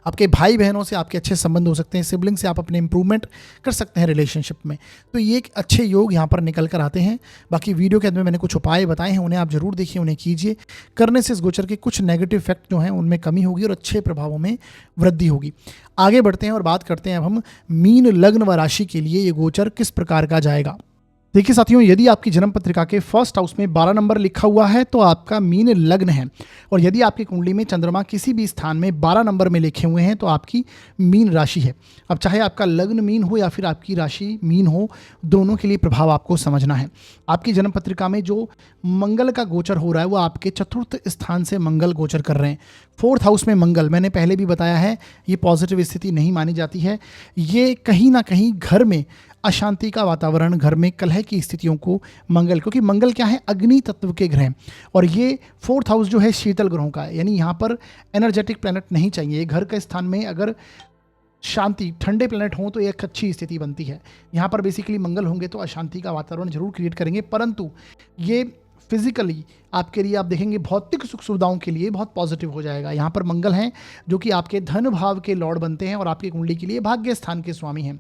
आपके भाई बहनों से आपके अच्छे संबंध हो सकते हैं, सिबलिंग से आप अपने इंप्रूवमेंट कर सकते हैं रिलेशनशिप में। तो ये एक अच्छे योग यहाँ पर निकल कर आते हैं। बाकी वीडियो के अंदर में मैंने कुछ उपाय बताए हैं, उन्हें आप जरूर देखिए, उन्हें कीजिए। करने से इस गोचर के कुछ नेगेटिव इफेक्ट जो हैं उनमें कमी होगी और अच्छे प्रभावों में वृद्धि होगी। आगे बढ़ते हैं और बात करते हैं अब हम मीन लग्न व राशि के लिए ये गोचर किस प्रकार का जाएगा। देखिए साथियों, यदि आपकी जन्म पत्रिका के फर्स्ट हाउस में 12 नंबर लिखा हुआ है तो आपका मीन लग्न है, और यदि आपकी कुंडली में चंद्रमा किसी भी स्थान में 12 नंबर में लिखे हुए हैं तो आपकी मीन राशि है। अब चाहे आपका लग्न मीन हो या फिर आपकी राशि मीन हो, दोनों के लिए प्रभाव आपको समझना है। आपकी जन्म पत्रिका में जो मंगल का गोचर हो रहा है वो आपके चतुर्थ स्थान से मंगल गोचर कर रहे हैं। 4th हाउस में मंगल, मैंने पहले भी बताया है, ये पॉजिटिव स्थिति नहीं मानी जाती है। ये कहीं ना कहीं घर में अशांति का वातावरण, घर में कलह की स्थितियों को मंगल, क्योंकि मंगल क्या है, अग्नि तत्व के ग्रह, और ये 4th हाउस जो है शीतल ग्रहों का है, यानी यहाँ पर एनर्जेटिक प्लैनेट नहीं चाहिए। घर के स्थान में अगर शांति, ठंडे प्लैनेट हों तो एक अच्छी स्थिति बनती है। यहाँ पर बेसिकली मंगल होंगे तो अशांति का वातावरण जरूर क्रिएट करेंगे, परंतु ये फिजिकली आपके लिए, आप देखेंगे भौतिक सुख सुविधाओं के लिए बहुत पॉजिटिव हो जाएगा। यहाँ पर मंगल हैं जो कि आपके धन भाव के लॉर्ड बनते हैं और आपकी कुंडली के लिए भाग्य स्थान के स्वामी हैं।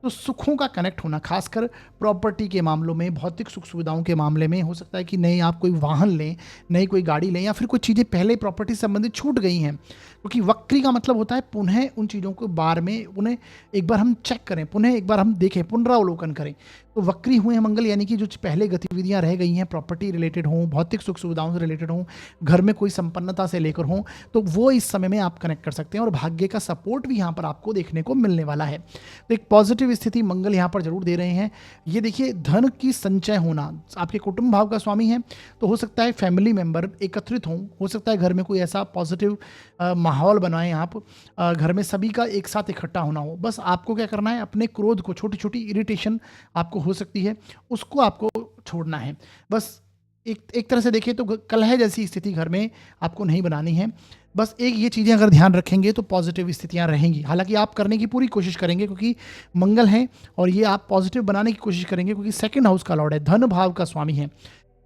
तो सुखों का कनेक्ट होना, खासकर प्रॉपर्टी के मामलों में, भौतिक सुख सुविधाओं के मामले में, हो सकता है कि नई आप कोई वाहन लें, नई कोई गाड़ी लें, या फिर कुछ चीज़ें पहले प्रॉपर्टी से संबंधित छूट गई हैं, क्योंकि वक्री का मतलब होता है पुनः उन चीज़ों को बार में उन्हें एक बार हम चेक करें, पुनः एक बार हम देखें, पुनरावलोकन करें। तो वक्री हुए हैं मंगल, यानी कि जो पहले गतिविधियां रह गई हैं, प्रॉपर्टी रिलेटेड हों, भौतिक सुख सुविधाओं से रिलेटेड हों, घर में कोई संपन्नता से लेकर हों, तो वो इस समय में आप कनेक्ट कर सकते हैं, और भाग्य का सपोर्ट भी यहाँ पर आपको देखने को मिलने वाला है। तो एक पॉजिटिव स्थिति मंगल यहाँ पर जरूर दे रहे हैं। ये देखिए, धन की संचय होना, आपके कुटुंब भाव का स्वामी है, तो हो सकता है फैमिली मेंबर एकत्रित हों, हो सकता है घर में कोई ऐसा पॉजिटिव माहौल बनाएं आप, घर में सभी का एक साथ इकट्ठा होना हो। बस आपको क्या करना है, अपने क्रोध को, छोटी छोटी इरिटेशन आपको हो सकती है, उसको आपको छोड़ना है। बस एक तरह से देखिए तो कलह जैसी स्थिति घर में आपको नहीं बनानी है। बस एक ये चीज़ें अगर ध्यान रखेंगे तो पॉजिटिव स्थितियां रहेंगी। हालांकि आप करने की पूरी कोशिश करेंगे, क्योंकि मंगल है, और ये आप पॉजिटिव बनाने की कोशिश करेंगे, क्योंकि सेकंड हाउस का लॉर्ड है, धन भाव का स्वामी है।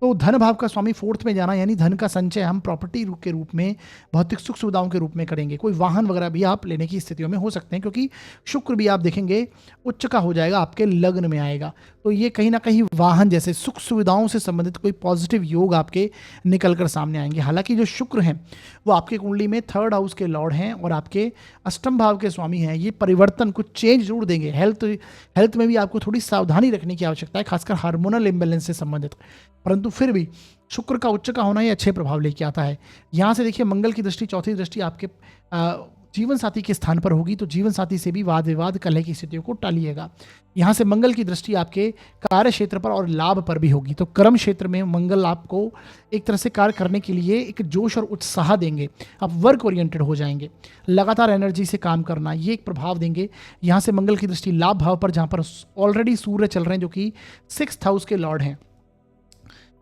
तो धन भाव का स्वामी फोर्थ में जाना, यानी धन का संचय हम प्रॉपर्टी के रूप में, भौतिक सुख सुविधाओं के रूप में करेंगे। कोई वाहन वगैरह भी आप लेने की स्थितियों में हो सकते हैं, क्योंकि शुक्र भी आप देखेंगे उच्च का हो जाएगा, आपके लग्न में आएगा। तो ये कहीं ना कहीं वाहन जैसे सुख सुविधाओं से संबंधित कोई पॉजिटिव योग आपके निकल कर सामने आएंगे। हालांकि जो शुक्र हैं वो आपके कुंडली में थर्ड हाउस के लॉर्ड हैं और आपके अष्टम भाव के स्वामी हैं। ये परिवर्तन, कुछ चेंज जरूर देंगे। हेल्थ में भी आपको थोड़ी सावधानी रखने की आवश्यकता है, खासकर हार्मोनल इम्बैलेंस से संबंधित। परंतु फिर भी शुक्र का उच्च का होना ये अच्छे प्रभाव लेके आता है। यहाँ से देखिए, मंगल की दृष्टि, चौथी दृष्टि आपके जीवन साथी के स्थान पर होगी, तो जीवन साथी से भी वाद विवाद, कलह की स्थितियों को टालिएगा। यहाँ से मंगल की दृष्टि आपके कार्य क्षेत्र पर और लाभ पर भी होगी, तो कर्म क्षेत्र में मंगल आपको एक तरह से कार्य करने के लिए एक जोश और उत्साह देंगे। आप वर्क ओरिएंटेड हो जाएंगे, लगातार एनर्जी से काम करना, ये एक प्रभाव देंगे। यहाँ से मंगल की दृष्टि लाभ भाव पर, जहाँ पर ऑलरेडी सूर्य चल रहे हैं, जो कि 6th हाउस के लॉर्ड हैं।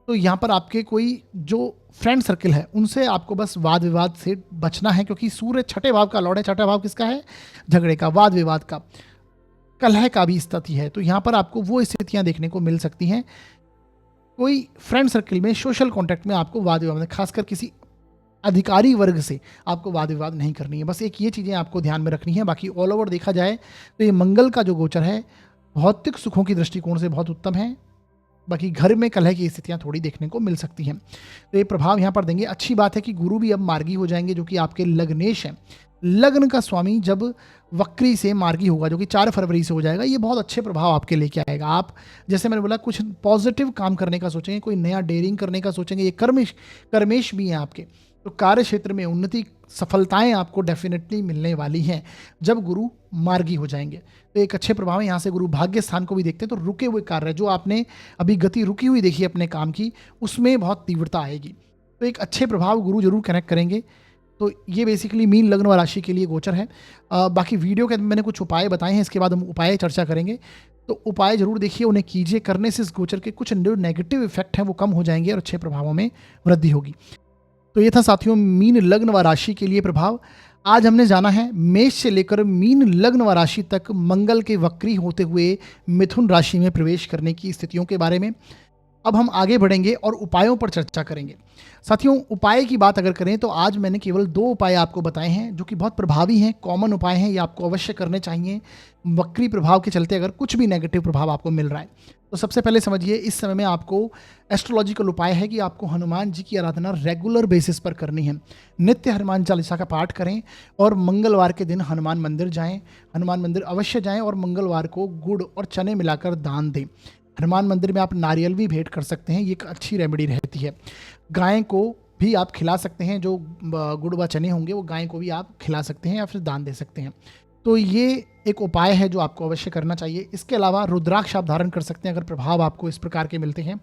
तो यहाँ पर आपके कोई जो फ्रेंड सर्किल है, उनसे आपको बस वाद विवाद से बचना है, क्योंकि सूर्य छठे भाव का लॉर्ड है। छठा भाव किसका है? झगड़े का, वाद विवाद का, कलह का भी स्थिति है। तो यहाँ पर आपको वो स्थितियाँ देखने को मिल सकती हैं। कोई फ्रेंड सर्किल में, सोशल कॉन्टैक्ट में आपको वाद विवाद में, खासकर किसी अधिकारी वर्ग से आपको वाद विवाद नहीं करनी है। बस एक ये चीज़ें आपको ध्यान में रखनी है। बाकी ऑल ओवर देखा जाए तो ये मंगल का जो गोचर है भौतिक सुखों की दृष्टिकोण से बहुत उत्तम है। बाकी घर में कलह की स्थितियां थोड़ी देखने को मिल सकती हैं, तो ये प्रभाव यहाँ पर देंगे। अच्छी बात है कि गुरु भी अब मार्गी हो जाएंगे, जो कि आपके लग्नेश हैं। लग्न का स्वामी जब वक्री से मार्गी होगा, जो कि 4 फरवरी से हो जाएगा, ये बहुत अच्छे प्रभाव आपके लेके आएगा। आप, जैसे मैंने बोला, कुछ पॉजिटिव काम करने का सोचेंगे, कोई नया डेयरिंग करने का सोचेंगे। ये कर्मेश भी हैं आपके, तो कार्य क्षेत्र में उन्नति, सफलताएं आपको डेफिनेटली मिलने वाली हैं जब गुरु मार्गी हो जाएंगे। तो एक अच्छे प्रभाव है। यहाँ से गुरु भाग्य स्थान को भी देखते हैं, तो रुके हुए कार्य, जो आपने अभी गति रुकी हुई देखी अपने काम की, उसमें बहुत तीव्रता आएगी। तो एक अच्छे प्रभाव गुरु जरूर कनेक्ट करेंगे। तो ये बेसिकली मीन लग्न व राशि के लिए गोचर है। बाकी वीडियो के मैंने कुछ उपाय बताए हैं, इसके बाद हम उपाय चर्चा करेंगे। तो उपाय जरूर देखिए, उन्हें कीजिए। करने से इस गोचर के कुछ नेगेटिव इफेक्ट हैं वो कम हो जाएंगे और अच्छे प्रभावों में वृद्धि होगी। तो ये था साथियों मीन लग्न व राशि के लिए प्रभाव। आज हमने जाना है मेष से लेकर मीन लग्न व राशि तक मंगल के वक्री होते हुए मिथुन राशि में प्रवेश करने की स्थितियों के बारे में। अब हम आगे बढ़ेंगे और उपायों पर चर्चा करेंगे। साथियों, उपाय की बात अगर करें तो आज मैंने केवल 2 उपाय आपको बताए हैं, जो कि बहुत प्रभावी हैं, कॉमन उपाय हैं। ये आपको अवश्य करने चाहिए वक्री प्रभाव के चलते, अगर कुछ भी नेगेटिव प्रभाव आपको मिल रहा है। तो सबसे पहले समझिए, इस समय में आपको एस्ट्रोलॉजिकल उपाय है कि आपको हनुमान जी की आराधना रेगुलर बेसिस पर करनी है। नित्य हनुमान चालीसा का पाठ करें और मंगलवार के दिन हनुमान मंदिर जाएं। हनुमान मंदिर अवश्य जाएं और मंगलवार को गुड़ और चने मिलाकर दान दें। हनुमान मंदिर में आप नारियल भी भेंट कर सकते हैं, ये एक अच्छी रेमेडी रहती है। गाय को भी आप खिला सकते हैं, जो गुड़ व चने होंगे वो गाय को भी आप खिला सकते हैं या फिर दान दे सकते हैं। तो ये एक उपाय है जो आपको अवश्य करना चाहिए। इसके अलावा रुद्राक्ष आप धारण कर सकते हैं। अगर प्रभाव आपको इस प्रकार के मिलते हैं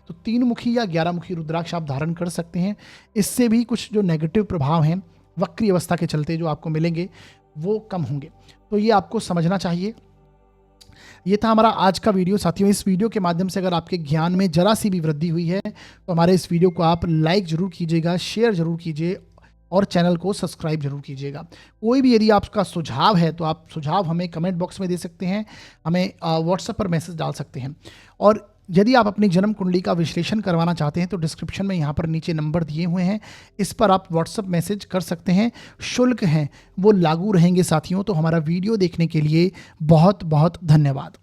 तो 3 मुखी या 11 मुखी रुद्राक्ष आप धारण कर सकते हैं। इससे भी कुछ जो नेगेटिव प्रभाव हैं वक्री अवस्था के चलते जो आपको मिलेंगे वो कम होंगे। तो ये आपको समझना चाहिए। ये था हमारा आज का वीडियो। साथियों, इस वीडियो के माध्यम से अगर आपके ज्ञान में जरा सी भी वृद्धि हुई है तो हमारे इस वीडियो को आप लाइक जरूर कीजिएगा, शेयर जरूर कीजिए और चैनल को सब्सक्राइब जरूर कीजिएगा। कोई भी यदि आपका सुझाव है तो आप सुझाव हमें कमेंट बॉक्स में दे सकते हैं, हमें व्हाट्सएप पर मैसेज डाल सकते हैं। और यदि आप अपनी जन्म कुंडली का विश्लेषण करवाना चाहते हैं तो डिस्क्रिप्शन में यहाँ पर नीचे नंबर दिए हुए हैं, इस पर आप व्हाट्सएप मैसेज कर सकते हैं। शुल्क हैं वो लागू रहेंगे साथियों। तो हमारा वीडियो देखने के लिए बहुत बहुत धन्यवाद।